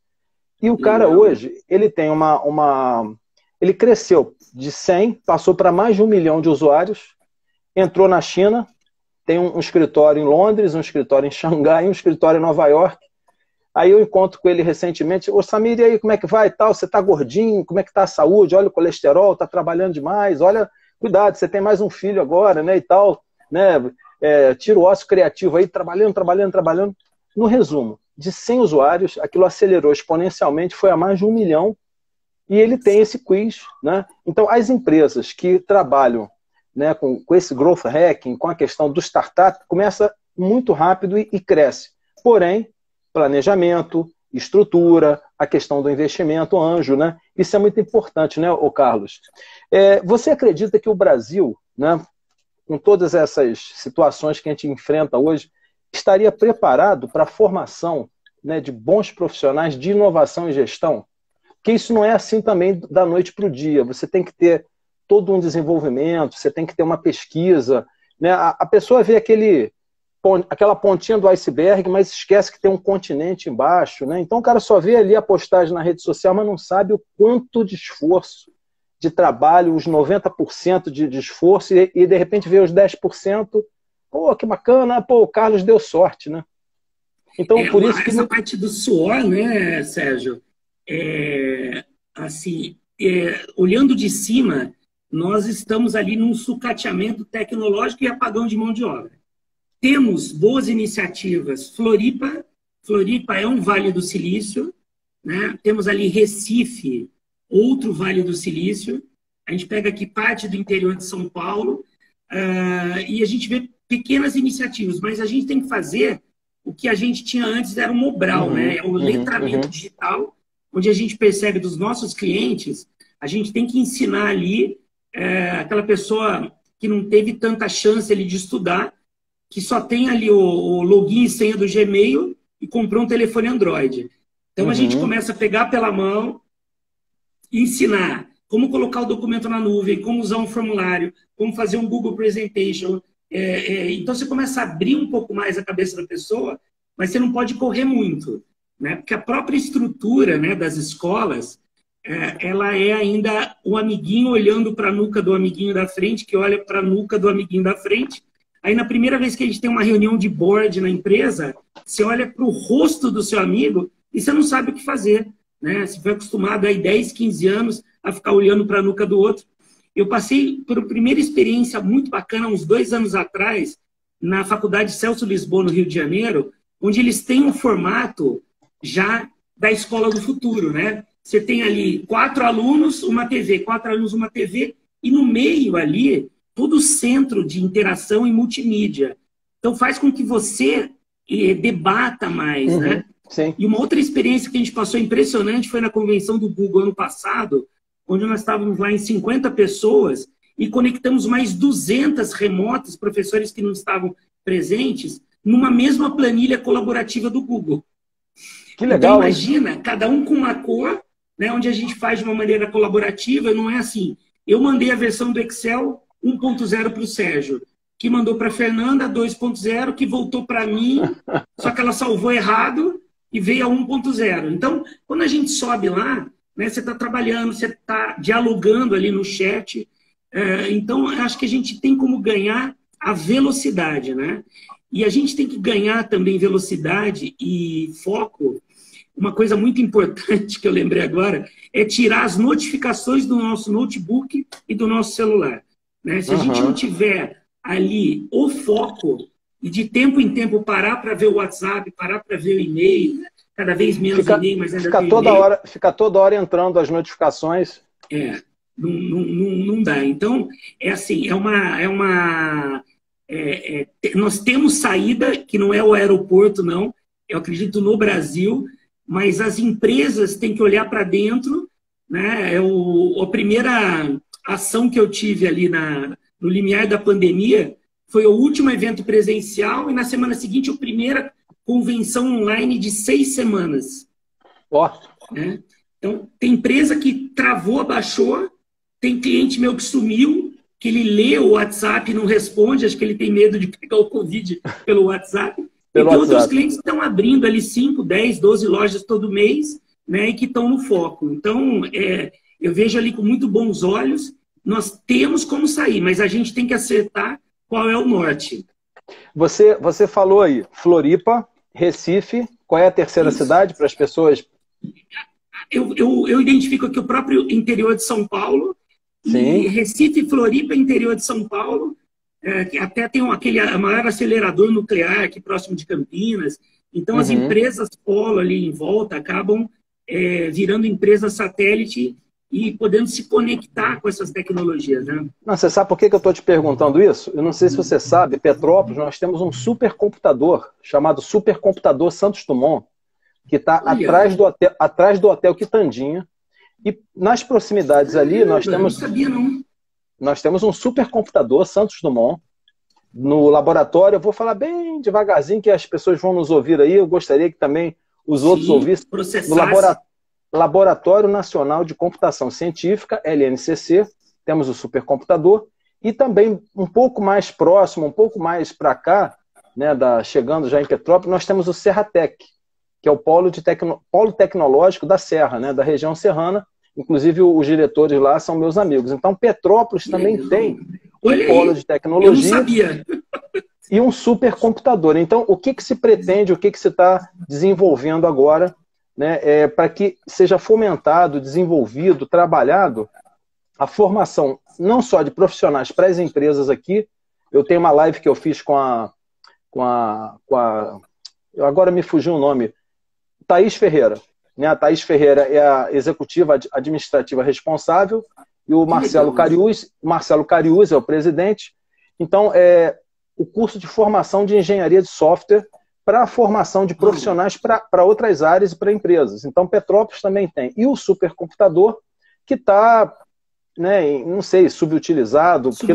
e o cara hoje, ele tem ele cresceu de 100, passou para mais de 1 milhão de usuários, entrou na China, tem um escritório em Londres, um escritório em Xangai, um escritório em Nova York. Aí eu encontro com ele recentemente, ô Samir, e aí, como é que vai e tal? Você tá gordinho? Como é que tá a saúde? Olha o colesterol, tá trabalhando demais, olha, cuidado, você tem mais um filho agora, né, e tal, né, tira o ócio criativo aí, trabalhando. No resumo, de 100 usuários, aquilo acelerou exponencialmente, foi a mais de 1 milhão, e ele tem esse quiz, né? Então, as empresas que trabalham, né, com esse growth hacking, com a questão do startup, começa muito rápido e cresce. Porém, planejamento, estrutura, a questão do investimento, anjo, né? Isso é muito importante, né, ô Carlos? Você acredita que o Brasil, né, com todas essas situações que a gente enfrenta hoje, estaria preparado para a formação, né, de bons profissionais de inovação e gestão? Porque isso não é assim também da noite para o dia. Você tem que ter todo um desenvolvimento, você tem que ter uma pesquisa, né? A pessoa vê aquela pontinha do iceberg, mas esquece que tem um continente embaixo, né? Então o cara só vê ali a postagem na rede social, mas não sabe o quanto de esforço, de trabalho, os 90% de esforço, e de repente vê os 10%, pô, que bacana, pô, o Carlos deu sorte, né? Então, por isso que... Essa parte do suor, né, Sérgio, assim, olhando de cima, nós estamos ali num sucateamento tecnológico e apagão de mão de obra. Temos boas iniciativas. Floripa é um Vale do Silício, né? Temos ali Recife, outro Vale do Silício. A gente pega aqui parte do interior de São Paulo e a gente vê pequenas iniciativas, mas a gente tem que fazer o que a gente tinha antes, era o Mobral, né? É o letramento digital, onde a gente percebe dos nossos clientes, a gente tem que ensinar ali aquela pessoa que não teve tanta chance ali de estudar, que só tem ali o login e senha do Gmail e comprou um telefone Android. Então a gente começa a pegar pela mão, ensinar como colocar o documento na nuvem, como usar um formulário, como fazer um Google Presentation. Então você começa a abrir um pouco mais a cabeça da pessoa, mas você não pode correr muito, né? Porque a própria estrutura, né, das escolas, ela é ainda o amiguinho olhando para a nuca do amiguinho da frente, que olha para a nuca do amiguinho da frente. Aí, na primeira vez que a gente tem uma reunião de board na empresa, você olha para o rosto do seu amigo e você não sabe o que fazer, né? Você foi acostumado aí 10, 15 anos a ficar olhando para a nuca do outro. Eu passei por uma primeira experiência muito bacana, uns 2 anos atrás, na Faculdade Celso Lisboa, no Rio de Janeiro, onde eles têm um formato já da escola do futuro, né? Você tem ali 4 alunos, uma TV, 4 alunos, uma TV, e no meio ali, todo o centro de interação e multimídia. Então faz com que você debata mais, né? Sim. E uma outra experiência que a gente passou impressionante foi na convenção do Google ano passado, onde nós estávamos lá em 50 pessoas e conectamos mais 200 remotos, professores que não estavam presentes, numa mesma planilha colaborativa do Google. Que legal, então imagina, cada um com uma cor, né, onde a gente faz de uma maneira colaborativa, não é assim. Eu mandei a versão do Excel 1.0 para o Sérgio, que mandou para a Fernanda 2.0, que voltou para mim, só que ela salvou errado e veio a 1.0. Então, quando a gente sobe lá, né, você está trabalhando, você está dialogando ali no chat. Então, eu acho que a gente tem como ganhar a velocidade, né? E a gente tem que ganhar também velocidade e foco. Uma coisa muito importante que eu lembrei agora é tirar as notificações do nosso notebook e do nosso celular. Né? Se a gente não tiver ali o foco e de tempo em tempo parar para ver o WhatsApp, parar para ver o e-mail, cada vez menos e-mail, mas ainda tem e-mail. Fica toda hora entrando as notificações. Não dá. Então, assim, nós temos saída, que não é o aeroporto, não. Eu acredito no Brasil, mas as empresas têm que olhar para dentro, né? A primeira ação que eu tive ali no limiar da pandemia foi o último evento presencial e na semana seguinte a primeira convenção online de 6 semanas. Né? Então, tem empresa que travou, abaixou, tem cliente meu que sumiu, que ele lê o WhatsApp e não responde, acho que ele tem medo de pegar o Covid pelo WhatsApp. E tem outros clientes que estão abrindo ali 5, 10, 12 lojas todo mês, né, e que estão no foco. Então, eu vejo ali com muito bons olhos, nós temos como sair, mas a gente tem que acertar qual é o norte. Você falou aí, Floripa, Recife, qual é a terceira cidade para as pessoas? Eu identifico aqui o próprio interior de São Paulo, e Recife, Floripa, interior de São Paulo, que até tem aquele maior acelerador nuclear aqui próximo de Campinas. Então, as empresas polo ali em volta acabam virando empresas satélite e podendo se conectar com essas tecnologias. Né? Não, você sabe por que eu estou te perguntando isso? Eu não sei se você sabe, Petrópolis, nós temos um supercomputador chamado Supercomputador Santos Dumont, que está atrás do Hotel Quitandinha. E nas proximidades ali, nós temos... Não sabia, não. Nós temos um supercomputador Santos Dumont no laboratório. Eu vou falar bem devagarzinho, que as pessoas vão nos ouvir aí. Eu gostaria que também os outros ouvissem. No Laboratório Nacional de Computação Científica, LNCC, temos o supercomputador. E também, um pouco mais próximo, um pouco mais para cá, né, chegando já em Petrópolis, nós temos o Serratec, que é o polo tecnológico da Serra, né, da região serrana. Inclusive, os diretores lá são meus amigos. Então, Petrópolis também tem um polo de tecnologia. Eu não sabia. E um supercomputador. Então, o que se pretende, o que se está desenvolvendo agora, né, para que seja fomentado, desenvolvido, trabalhado a formação não só de profissionais para as empresas aqui. Eu tenho uma live que eu fiz com a agora me fugiu o nome, Thaís Ferreira. Né? A Thaís Ferreira é a executiva administrativa responsável e o Marcelo Cariús é o presidente. Então, o curso de formação de engenharia de software para a formação de profissionais para outras áreas e para empresas. Então, Petrópolis também tem. E o supercomputador, que está, né, não sei, subutilizado, porque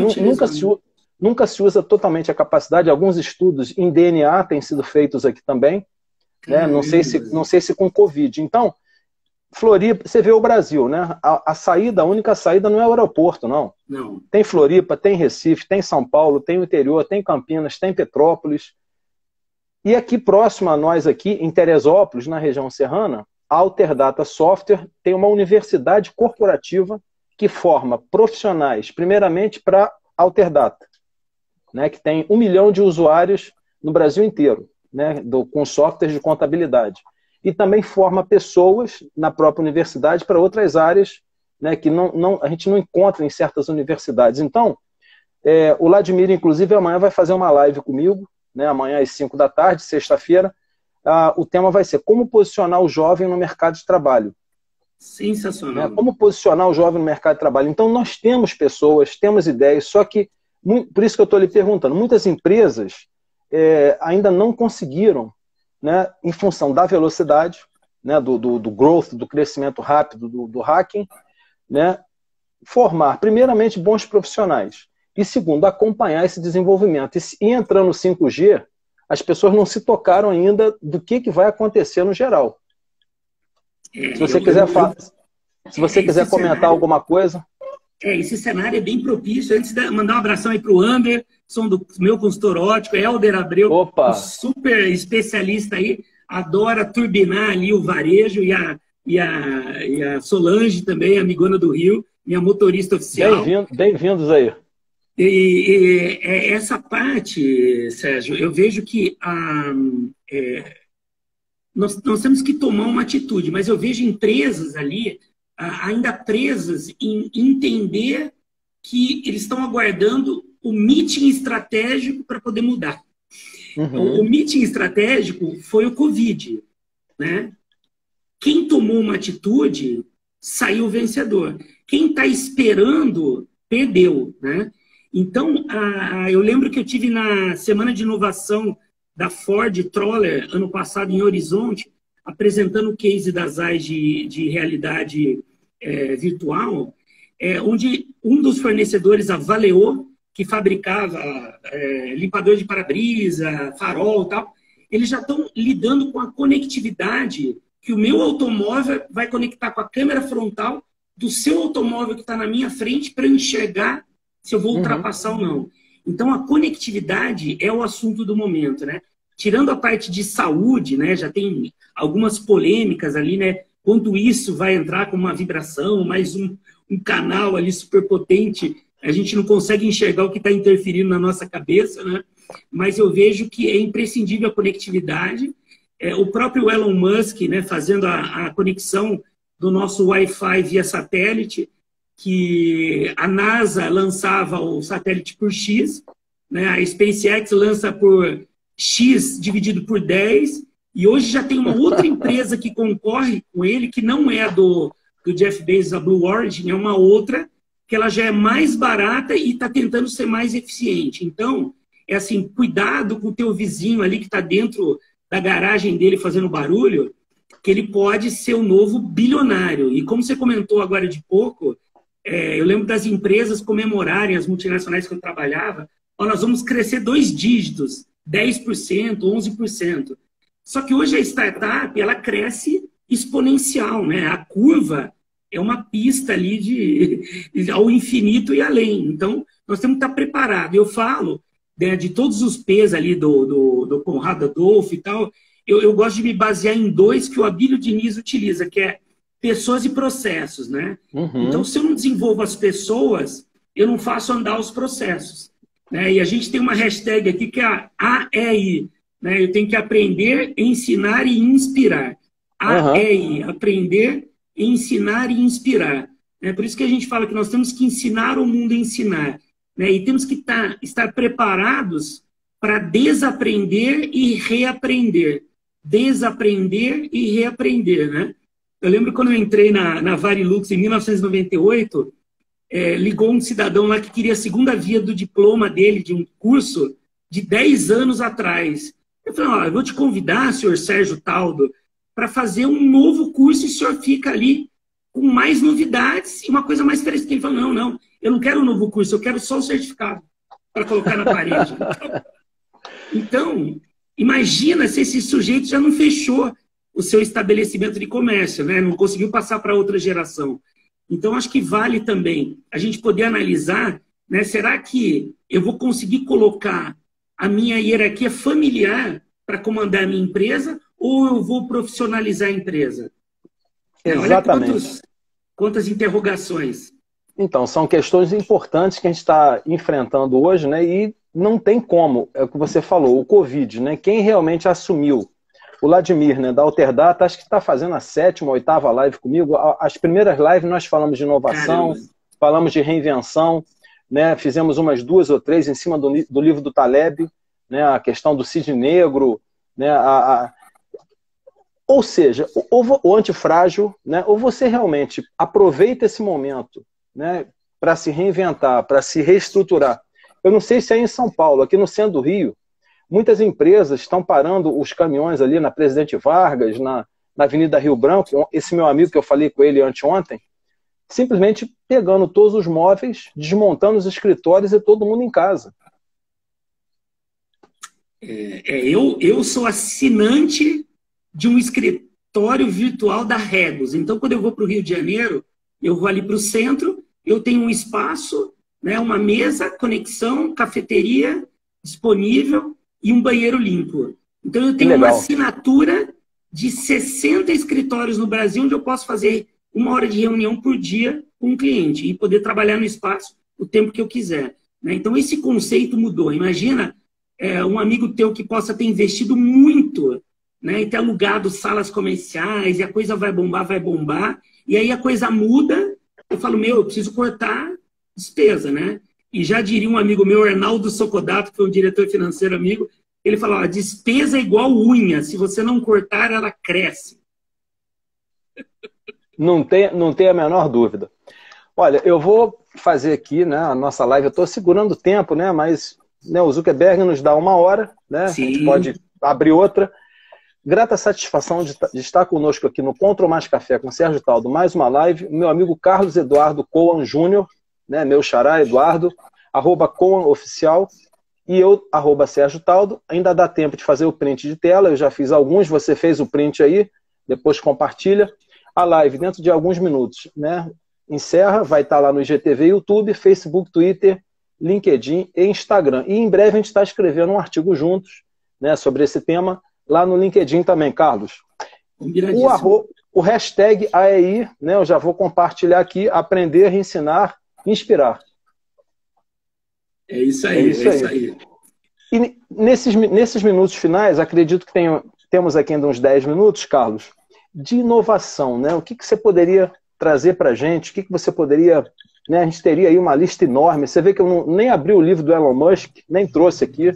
nunca se usa totalmente a capacidade. Alguns estudos em DNA têm sido feitos aqui também, né? Não sei se com Covid. Então, Floripa, você vê o Brasil, né? A única saída não é o aeroporto, não. Tem Floripa, tem Recife, tem São Paulo, tem o interior, tem Campinas, tem Petrópolis. E aqui próximo a nós, aqui em Teresópolis, na região serrana, a Alterdata Software tem uma universidade corporativa que forma profissionais, primeiramente para Alterdata, né, que tem 1 milhão de usuários no Brasil inteiro, né, com softwares de contabilidade. E também forma pessoas na própria universidade para outras áreas, né, que a gente não encontra em certas universidades. Então, o Vladimir, inclusive, amanhã vai fazer uma live comigo, né, amanhã às 5 da tarde, sexta-feira. O tema vai ser como posicionar o jovem no mercado de trabalho. Sensacional. Né, como posicionar o jovem no mercado de trabalho. Então, nós temos pessoas, temos ideias, só que, por isso que eu estou lhe perguntando, muitas empresas ainda não conseguiram, né, em função da velocidade, né, do growth, do crescimento rápido do hacking, né, formar, primeiramente, bons profissionais. E, segundo, acompanhar esse desenvolvimento. E entrando no 5G, as pessoas não se tocaram ainda do que vai acontecer no geral. Se você quiser comentar alguma coisa. Esse cenário é bem propício. Antes de mandar um abração aí para o Anderson, do meu consultor ótico, Helder Abreu, um super especialista aí, adora turbinar ali o varejo, e a Solange também, amigona do Rio, minha motorista oficial. Bem-vindos aí. E essa parte, Sérgio, eu vejo que nós temos que tomar uma atitude, mas eu vejo empresas ali ainda presas em entender que eles estão aguardando o meeting estratégico para poder mudar. O meeting estratégico foi o Covid, né? Quem tomou uma atitude saiu vencedor. Quem está esperando perdeu, né? Então, eu lembro que eu tive na Semana de Inovação da Ford Troller, ano passado, em Horizonte, apresentando o case das AIs de realidade virtual, onde um dos fornecedores, a Valeo, que fabricava limpador de para-brisa, farol e tal, eles já estão lidando com a conectividade que o meu automóvel vai conectar com a câmera frontal do seu automóvel que está na minha frente para eu enxergar se eu vou ultrapassar ou não. Então, a conectividade é o assunto do momento, né? Tirando a parte de saúde, né? Já tem algumas polêmicas ali, né? Quanto isso vai entrar com uma vibração, mais um canal ali super potente, a gente não consegue enxergar o que está interferindo na nossa cabeça, né? Mas eu vejo que é imprescindível a conectividade. O próprio Elon Musk, né, fazendo a conexão do nosso Wi-Fi via satélite, que a NASA lançava o satélite por X, né? A SpaceX lança por X dividido por 10, e hoje já tem uma outra empresa que concorre com ele, que não é do Jeff Bezos, a Blue Origin, é uma outra, que ela já é mais barata e está tentando ser mais eficiente. Então, assim, cuidado com o teu vizinho ali que está dentro da garagem dele fazendo barulho, que ele pode ser o novo bilionário. E como você comentou agora de pouco, eu lembro das empresas comemorarem, as multinacionais que eu trabalhava, nós vamos crescer 2 dígitos, 10%, 11%. Só que hoje a startup, ela cresce exponencial, né? A curva é uma pista ali ao infinito e além. Então, nós temos que estar preparados. Eu falo, né, de todos os P's ali do Conrado Adolfo e tal, eu gosto de me basear em 2 que o Abílio Diniz utiliza, que é pessoas e processos, né? Então, se eu não desenvolvo as pessoas, eu não faço andar os processos, né? E a gente tem uma hashtag aqui que é a AEI, né? Eu tenho que aprender, ensinar e inspirar. AEI, aprender, ensinar e inspirar. É por isso que a gente fala que nós temos que ensinar o mundo a ensinar, né? E temos que estar preparados para desaprender e reaprender. Desaprender e reaprender, né? Eu lembro quando eu entrei na Varilux em 1998, ligou um cidadão lá que queria a segunda via do diploma dele, de um curso de 10 anos atrás. Eu falei, eu vou te convidar, senhor Sérgio Taldo, para fazer um novo curso e o senhor fica ali com mais novidades e uma coisa mais fresca. Ele falou, não, eu não quero um novo curso, eu quero só o certificado para colocar na parede. Então, imagina se esse sujeito já não fechou o seu estabelecimento de comércio, né? Não conseguiu passar para outra geração. Então, acho que vale também a gente poder analisar, né? Será que eu vou conseguir colocar a minha hierarquia familiar para comandar a minha empresa ou eu vou profissionalizar a empresa? Exatamente. Olha quantas interrogações. Então, são questões importantes que a gente está enfrentando hoje, né? E não tem como, é o que você falou, o Covid, né? Quem realmente assumiu? O Vladimir, né, da Alterdata, acho que está fazendo a 7ª, 8ª live comigo. As primeiras lives nós falamos de inovação, falamos de reinvenção, né? Fizemos umas 2 ou 3 em cima do livro do Taleb, né? A questão do cisne negro, né? Ou seja, o antifrágil, né? Ou você realmente aproveita esse momento, né, para se reinventar, para se reestruturar. Eu não sei se é em São Paulo, aqui no centro do Rio, muitas empresas estão parando os caminhões ali na Presidente Vargas, na Avenida Rio Branco, esse meu amigo que eu falei com ele anteontem, simplesmente pegando todos os móveis, desmontando os escritórios e todo mundo em casa. Eu sou assinante de um escritório virtual da Regus. Então, quando eu vou para o Rio de Janeiro, eu vou ali para o centro, eu tenho um espaço, né, uma mesa, conexão, cafeteria disponível e um banheiro limpo. Então, eu tenho uma assinatura de 60 escritórios no Brasil, onde eu posso fazer 1 hora de reunião por dia com um cliente e poder trabalhar no espaço o tempo que eu quiser, né? Então, esse conceito mudou. Imagina um amigo teu que possa ter investido muito, né, e ter alugado salas comerciais, e a coisa vai bombar, e aí a coisa muda, eu falo, eu preciso cortar despesa, né? E já diria um amigo meu, Arnaldo Socodato, que foi um diretor financeiro amigo, ele falou, a despesa é igual unha, se você não cortar, ela cresce. Não tem a menor dúvida. Olha, eu vou fazer aqui, né, a nossa live, eu estou segurando o tempo, né, mas, né, o Zuckerberg nos dá 1 hora, né? Sim. A gente pode abrir outra. Grata satisfação de estar conosco aqui no Contra Mais Café com Sérgio Taldo, mais uma live. Meu amigo Carlos Eduardo Coan Júnior, né, meu xará Eduardo, @CoanOficial, e eu, @Sérgio Taldo. Ainda dá tempo de fazer o print de tela, eu já fiz alguns, você fez o print aí, depois compartilha. A live, dentro de alguns minutos, né, encerra, vai estar lá no IGTV, YouTube, Facebook, Twitter, LinkedIn e Instagram. E em breve a gente está escrevendo um artigo juntos, né, sobre esse tema, lá no LinkedIn também, Carlos. O hashtag AEI, né, eu já vou compartilhar aqui, aprender, ensinar, inspirar. É isso aí, é isso aí. E nesses minutos finais, acredito que temos aqui ainda uns 10 minutos, Carlos, de inovação, né? O que você poderia trazer para a gente? O que você poderia... Né, a gente teria aí uma lista enorme. Você vê que eu nem abri o livro do Elon Musk, nem trouxe aqui,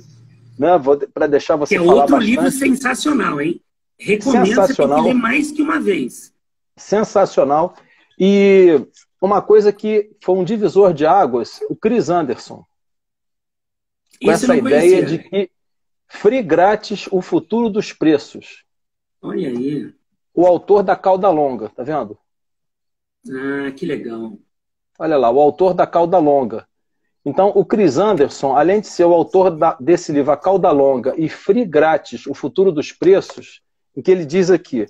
né, para deixar você falar outro bastante. Livro sensacional, hein? Recomendo, sensacional. Você tem que ler mais que uma vez. Sensacional. E uma coisa que foi um divisor de águas, o Chris Anderson. Com essa ideia de que free grátis, o futuro dos preços. Olha aí. O autor da Cauda Longa, tá vendo? Ah, que legal. Olha lá, o autor da Cauda Longa. Então, o Chris Anderson, além de ser o autor desse livro, A Cauda Longa, e free grátis, o futuro dos preços, em que ele diz aqui,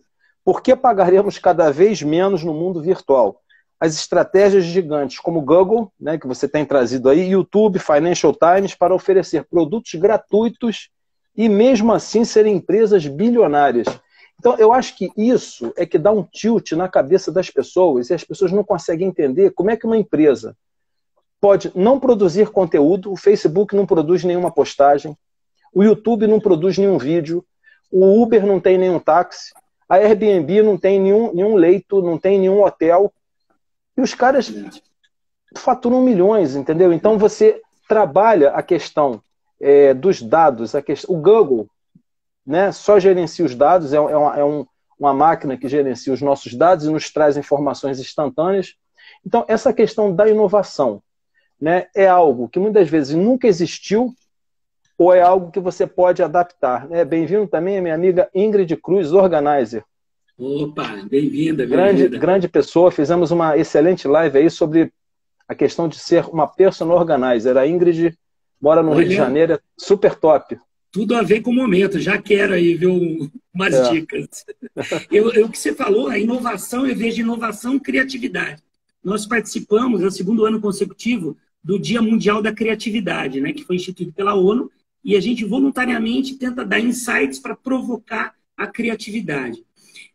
por que pagaremos cada vez menos no mundo virtual? As estratégias gigantes como Google, né, que você tem trazido aí, YouTube, Financial Times, para oferecer produtos gratuitos e mesmo assim serem empresas bilionárias. Então, eu acho que isso é que dá um tilt na cabeça das pessoas e as pessoas não conseguem entender como é que uma empresa pode não produzir conteúdo, o Facebook não produz nenhuma postagem, o YouTube não produz nenhum vídeo, o Uber não tem nenhum táxi, a Airbnb não tem nenhum leito, não tem nenhum hotel, E os caras faturam milhões, entendeu? Então você trabalha a questão dos dados, o Google, né, só gerencia os dados, uma máquina que gerencia os nossos dados e nos traz informações instantâneas. Então, essa questão da inovação, né, é algo que muitas vezes nunca existiu ou é algo que você pode adaptar. Né? Bem-vindo também a minha amiga Ingrid Cruz, organizer. Opa, bem-vinda. Grande pessoa, fizemos uma excelente live aí sobre a questão de ser uma person organizer. A Ingrid mora no Rio de Janeiro, é super top. Tudo a ver com o momento, já quero aí ver umas dicas. O que você falou, a inovação, eu vejo inovação e criatividade. Nós participamos, é o segundo ano consecutivo, do Dia Mundial da Criatividade, né, que foi instituído pela ONU, e a gente voluntariamente tenta dar insights para provocar a criatividade.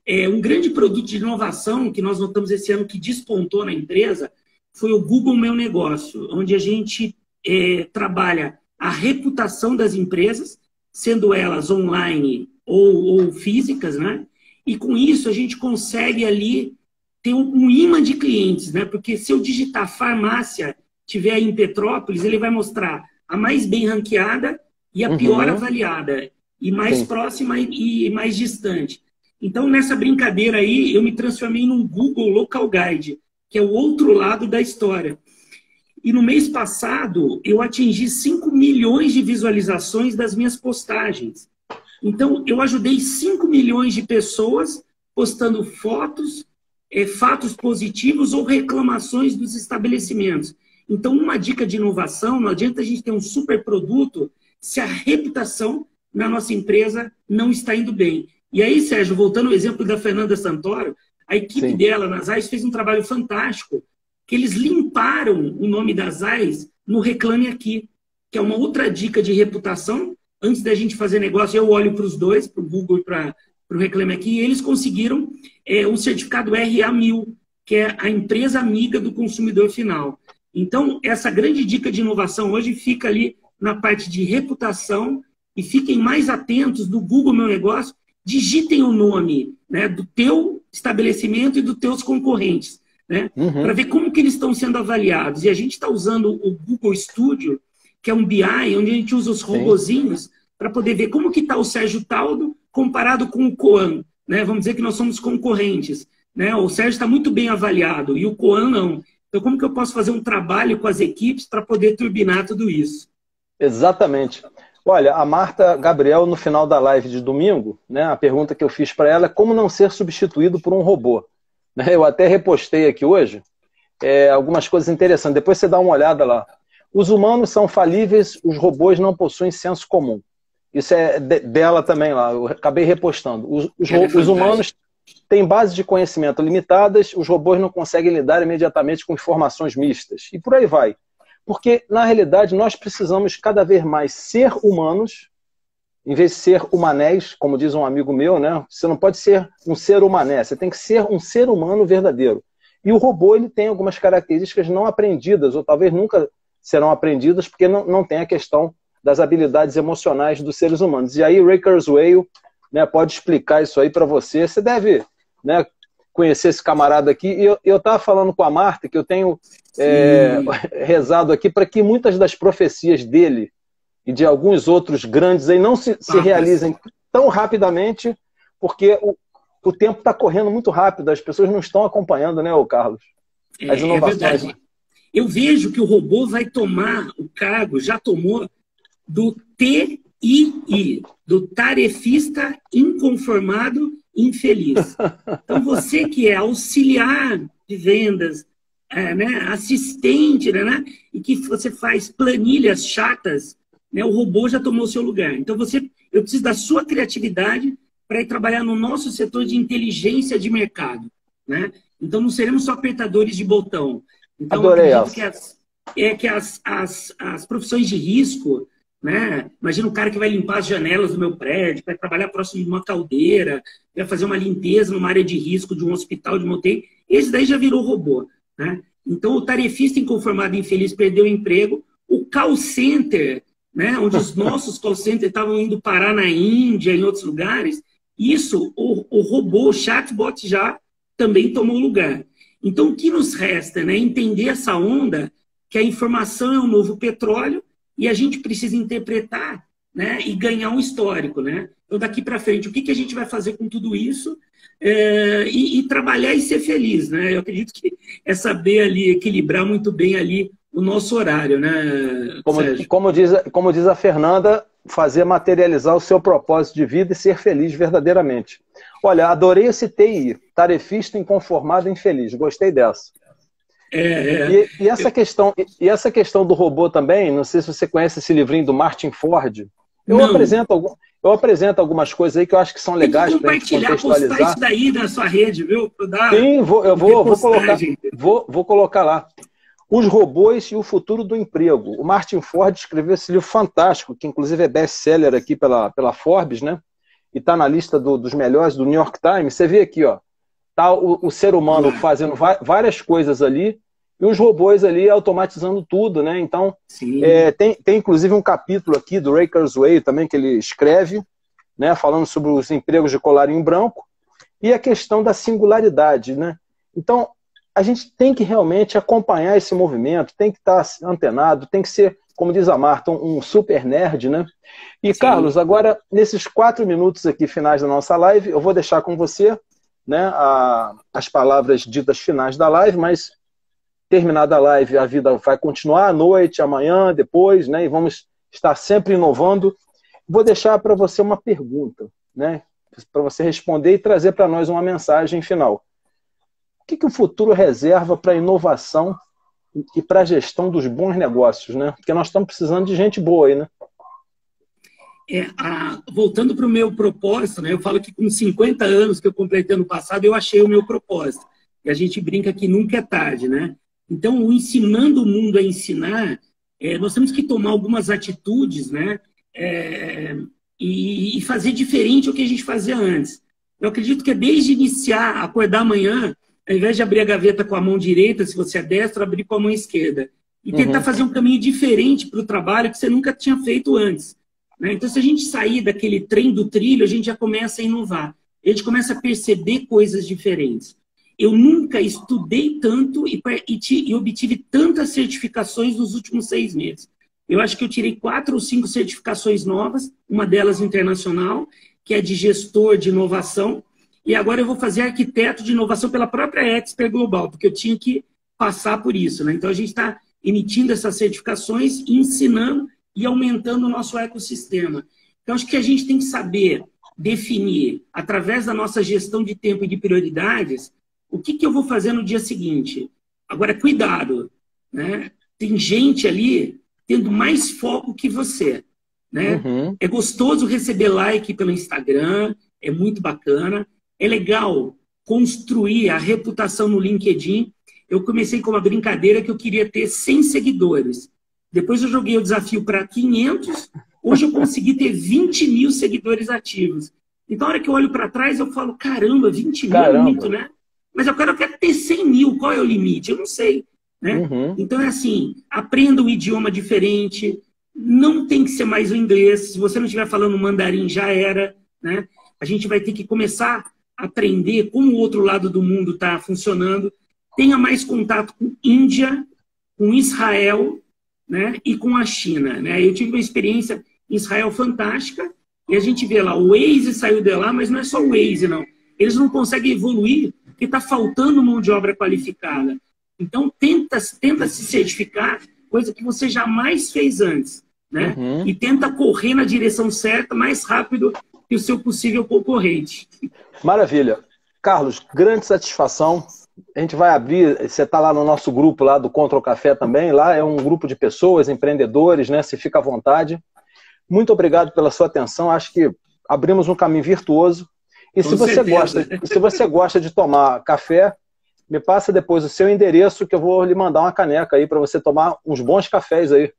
Um grande produto de inovação que nós notamos esse ano que despontou na empresa foi o Google Meu Negócio, onde a gente trabalha a reputação das empresas, sendo elas online ou físicas, né? E com isso a gente consegue ali ter um imã de clientes, né? Porque se eu digitar farmácia, tiver aí em Petrópolis, ele vai mostrar a mais bem ranqueada e a pior avaliada, e mais próxima e mais distante. Então, nessa brincadeira aí, eu me transformei num Google Local Guide, que é o outro lado da história. E no mês passado, eu atingi 5 milhões de visualizações das minhas postagens. Então, eu ajudei 5 milhões de pessoas postando fotos, fatos positivos ou reclamações dos estabelecimentos. Então, uma dica de inovação, não adianta a gente ter um super produto se a reputação na nossa empresa não está indo bem. E aí, Sérgio, voltando ao exemplo da Fernanda Santoro, a equipe dela nas AIS fez um trabalho fantástico, que eles limparam o nome das AIS no Reclame Aqui, que é uma outra dica de reputação. Antes da gente fazer negócio, eu olho para os dois, para o Google e para o Reclame Aqui, e eles conseguiram um certificado RA1000, que é a empresa amiga do consumidor final. Então, essa grande dica de inovação hoje fica ali na parte de reputação, e fiquem mais atentos do Google Meu Negócio, digitem o nome, né, do teu estabelecimento e dos teus concorrentes, né, para ver como que eles estão sendo avaliados. E a gente está usando o Google Studio, que é um BI, onde a gente usa os robozinhos para poder ver como que está o Sérgio Taldo comparado com o Coan. Né? Vamos dizer que nós somos concorrentes. Né? O Sérgio está muito bem avaliado e o Coan não. Então, como que eu posso fazer um trabalho com as equipes para poder turbinar tudo isso? Exatamente. Olha, a Marta Gabriel, no final da live de domingo, né, a pergunta que eu fiz para ela é como não ser substituído por um robô. Né, eu até repostei aqui hoje algumas coisas interessantes. Depois você dá uma olhada lá. Os humanos são falíveis, os robôs não possuem senso comum. Isso é dela também lá, eu acabei repostando. Os humanos têm bases de conhecimento limitadas, os robôs não conseguem lidar imediatamente com informações mistas. E por aí vai. Porque, na realidade, nós precisamos cada vez mais ser humanos, em vez de ser humanés, como diz um amigo meu, né? Você não pode ser um ser humané, você tem que ser um ser humano verdadeiro. E o robô ele tem algumas características não aprendidas, ou talvez nunca serão aprendidas, porque não tem a questão das habilidades emocionais dos seres humanos. E aí, Ray Kurzweil, né, pode explicar isso aí para você. Você deve, né, conhecer esse camarada aqui. E eu estava falando com a Marta que eu tenho rezado aqui para que muitas das profecias dele e de alguns outros grandes aí não se realizem tão rapidamente, porque o tempo está correndo muito rápido, as pessoas não estão acompanhando, né, Carlos? As inovações. É verdade. Eu vejo que o robô vai tomar o cargo, já tomou, do TII, do tarefista inconformado infeliz. Então, você que é auxiliar de vendas, né, assistente, né, e que você faz planilhas chatas, né, o robô já tomou o seu lugar. Então, eu preciso da sua criatividade para ir trabalhar no nosso setor de inteligência de mercado. Né? Então, não seremos só apertadores de botão. Então, adorei que as profissões de risco, né? Imagina um cara que vai limpar as janelas do meu prédio, vai trabalhar próximo de uma caldeira, vai fazer uma limpeza numa área de risco de um hospital, de um UTI. Esse daí já virou robô. Né? Então, o tarefista inconformado e infeliz perdeu o emprego. O call center, né? Onde os nossos call centers estavam indo parar na Índia, em outros lugares, isso, o robô, o chatbot já também tomou lugar. Então, o que nos resta, né? Entender essa onda, que a informação é o novo petróleo e a gente precisa interpretar, né? E ganhar um histórico, né? Então, daqui para frente, o que a gente vai fazer com tudo isso? E trabalhar e ser feliz, né? Eu acredito que é saber ali, equilibrar muito bem ali o nosso horário, né, Sérgio? Como diz a Fernanda, fazer materializar o seu propósito de vida e ser feliz verdadeiramente. Olha, adorei esse TI, tarefista, inconformado e infeliz. Gostei dessa. E essa questão do robô também, não sei se você conhece esse livrinho do Martin Ford. Eu apresento algumas coisas aí que eu acho que são legais para a gente contextualizar. Postar isso daí na sua rede, viu? Sim, vou colocar lá. Os robôs e o futuro do emprego. O Martin Ford escreveu esse livro fantástico, que inclusive é best-seller aqui pela Forbes, né? E está na lista dos melhores do New York Times. Você vê aqui, ó, tá o ser humano fazendo várias coisas ali e os robôs ali automatizando tudo, né? Então, tem inclusive um capítulo aqui do Ray Kurzweil também que ele escreve, né? Falando sobre os empregos de colarinho branco e a questão da singularidade, né? Então, a gente tem que realmente acompanhar esse movimento, tem que estar antenado, tem que ser, como diz a Marta, um super nerd, né? E, sim, Carlos, agora, nesses 4 minutos aqui finais da nossa live, eu vou deixar com você, né, as palavras ditas finais da live, mas terminada a live, a vida vai continuar à noite, amanhã, depois, né? E vamos estar sempre inovando. Vou deixar para você uma pergunta, né? Para você responder e trazer para nós uma mensagem final. O que o futuro reserva para a inovação e para a gestão dos bons negócios, né? Porque nós estamos precisando de gente boa aí, né? Voltando para o meu propósito, né? Eu falo que com 50 anos que eu completei ano passado, eu achei o meu propósito. E a gente brinca que nunca é tarde, né? Então, o ensinando o mundo a ensinar, nós temos que tomar algumas atitudes, né? E fazer diferente o que a gente fazia antes. Eu acredito que é desde iniciar, acordar amanhã, ao invés de abrir a gaveta com a mão direita, se você é destro, abrir com a mão esquerda. E tentar fazer um caminho diferente para o trabalho que você nunca tinha feito antes, né? Então, se a gente sair daquele trem do trilho, a gente já começa a inovar. A gente começa a perceber coisas diferentes. Eu nunca estudei tanto e obtive tantas certificações nos últimos 6 meses. Eu acho que eu tirei 4 ou 5 certificações novas, uma delas internacional, que é de gestor de inovação. E agora eu vou fazer arquiteto de inovação pela própria Expert Global, porque eu tinha que passar por isso, né? Então, a gente está emitindo essas certificações, ensinando e aumentando o nosso ecossistema. Então, acho que a gente tem que saber definir, através da nossa gestão de tempo e de prioridades, o que eu vou fazer no dia seguinte. Agora, cuidado, né? Tem gente ali tendo mais foco que você, né? É gostoso receber like pelo Instagram, é muito bacana. É legal construir a reputação no LinkedIn. Eu comecei com uma brincadeira que eu queria ter 100 seguidores. Depois eu joguei o desafio para 500. Hoje eu consegui ter 20 mil seguidores ativos. Então, na hora que eu olho para trás, eu falo, caramba, 20 mil é muito, né? Mas eu quero ter 100 mil. Qual é o limite? Eu não sei, né? Então, é assim, aprenda um idioma diferente. Não tem que ser mais o inglês. Se você não estiver falando mandarim, já era, né? A gente vai ter que começar aprender como o outro lado do mundo está funcionando, tenha mais contato com Índia, com Israel, né, e com a China, né? Eu tive uma experiência em Israel fantástica, e a gente vê lá, o Waze saiu de lá, mas não é só o Waze, não. Eles não conseguem evoluir porque está faltando mão de obra qualificada. Então, tenta se certificar, coisa que você jamais fez antes, né? E tenta correr na direção certa, mais rápido que o seu possível concorrente. Maravilha. Carlos, grande satisfação. A gente vai abrir, você está lá no nosso grupo lá do Contra o Café também, lá é um grupo de pessoas, empreendedores, né? Você fica à vontade. Muito obrigado pela sua atenção, acho que abrimos um caminho virtuoso. E se você gosta de tomar café, me passa depois o seu endereço que eu vou lhe mandar uma caneca aí para você tomar uns bons cafés aí.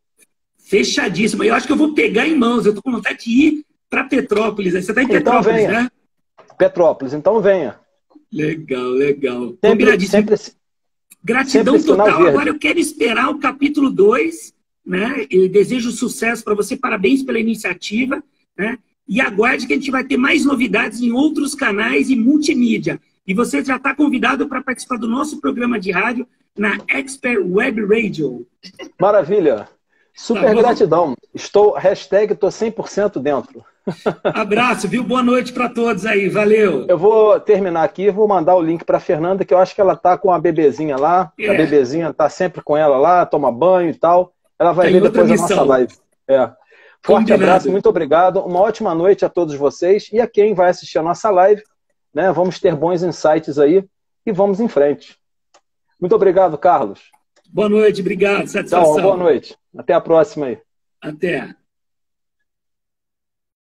Fechadíssimo. Eu acho que eu vou pegar em mãos, eu estou com vontade de ir para Petrópolis. Você está em Petrópolis, então, né? Petrópolis, então venha. Legal, legal. Sempre Gratidão total. Agora eu quero esperar o capítulo 2, né? Eu desejo sucesso para você, parabéns pela iniciativa, né? E aguarde que a gente vai ter mais novidades em outros canais e multimídia. E você já está convidado para participar do nosso programa de rádio na Expert Web Radio. Maravilha. Super gratidão. Estou 100% dentro. Abraço, viu? Boa noite para todos aí. Valeu. Eu vou terminar aqui, vou mandar o link para a Fernanda, que eu acho que ela tá com a bebezinha lá. A bebezinha tá sempre com ela lá, toma banho e tal. Ela vai ver depois a nossa live. Forte abraço, muito obrigado. Uma ótima noite a todos vocês e a quem vai assistir a nossa live. Né? Vamos ter bons insights aí e vamos em frente. Muito obrigado, Carlos. Boa noite, obrigado. Satisfação. Então, boa noite. Até a próxima aí. Até.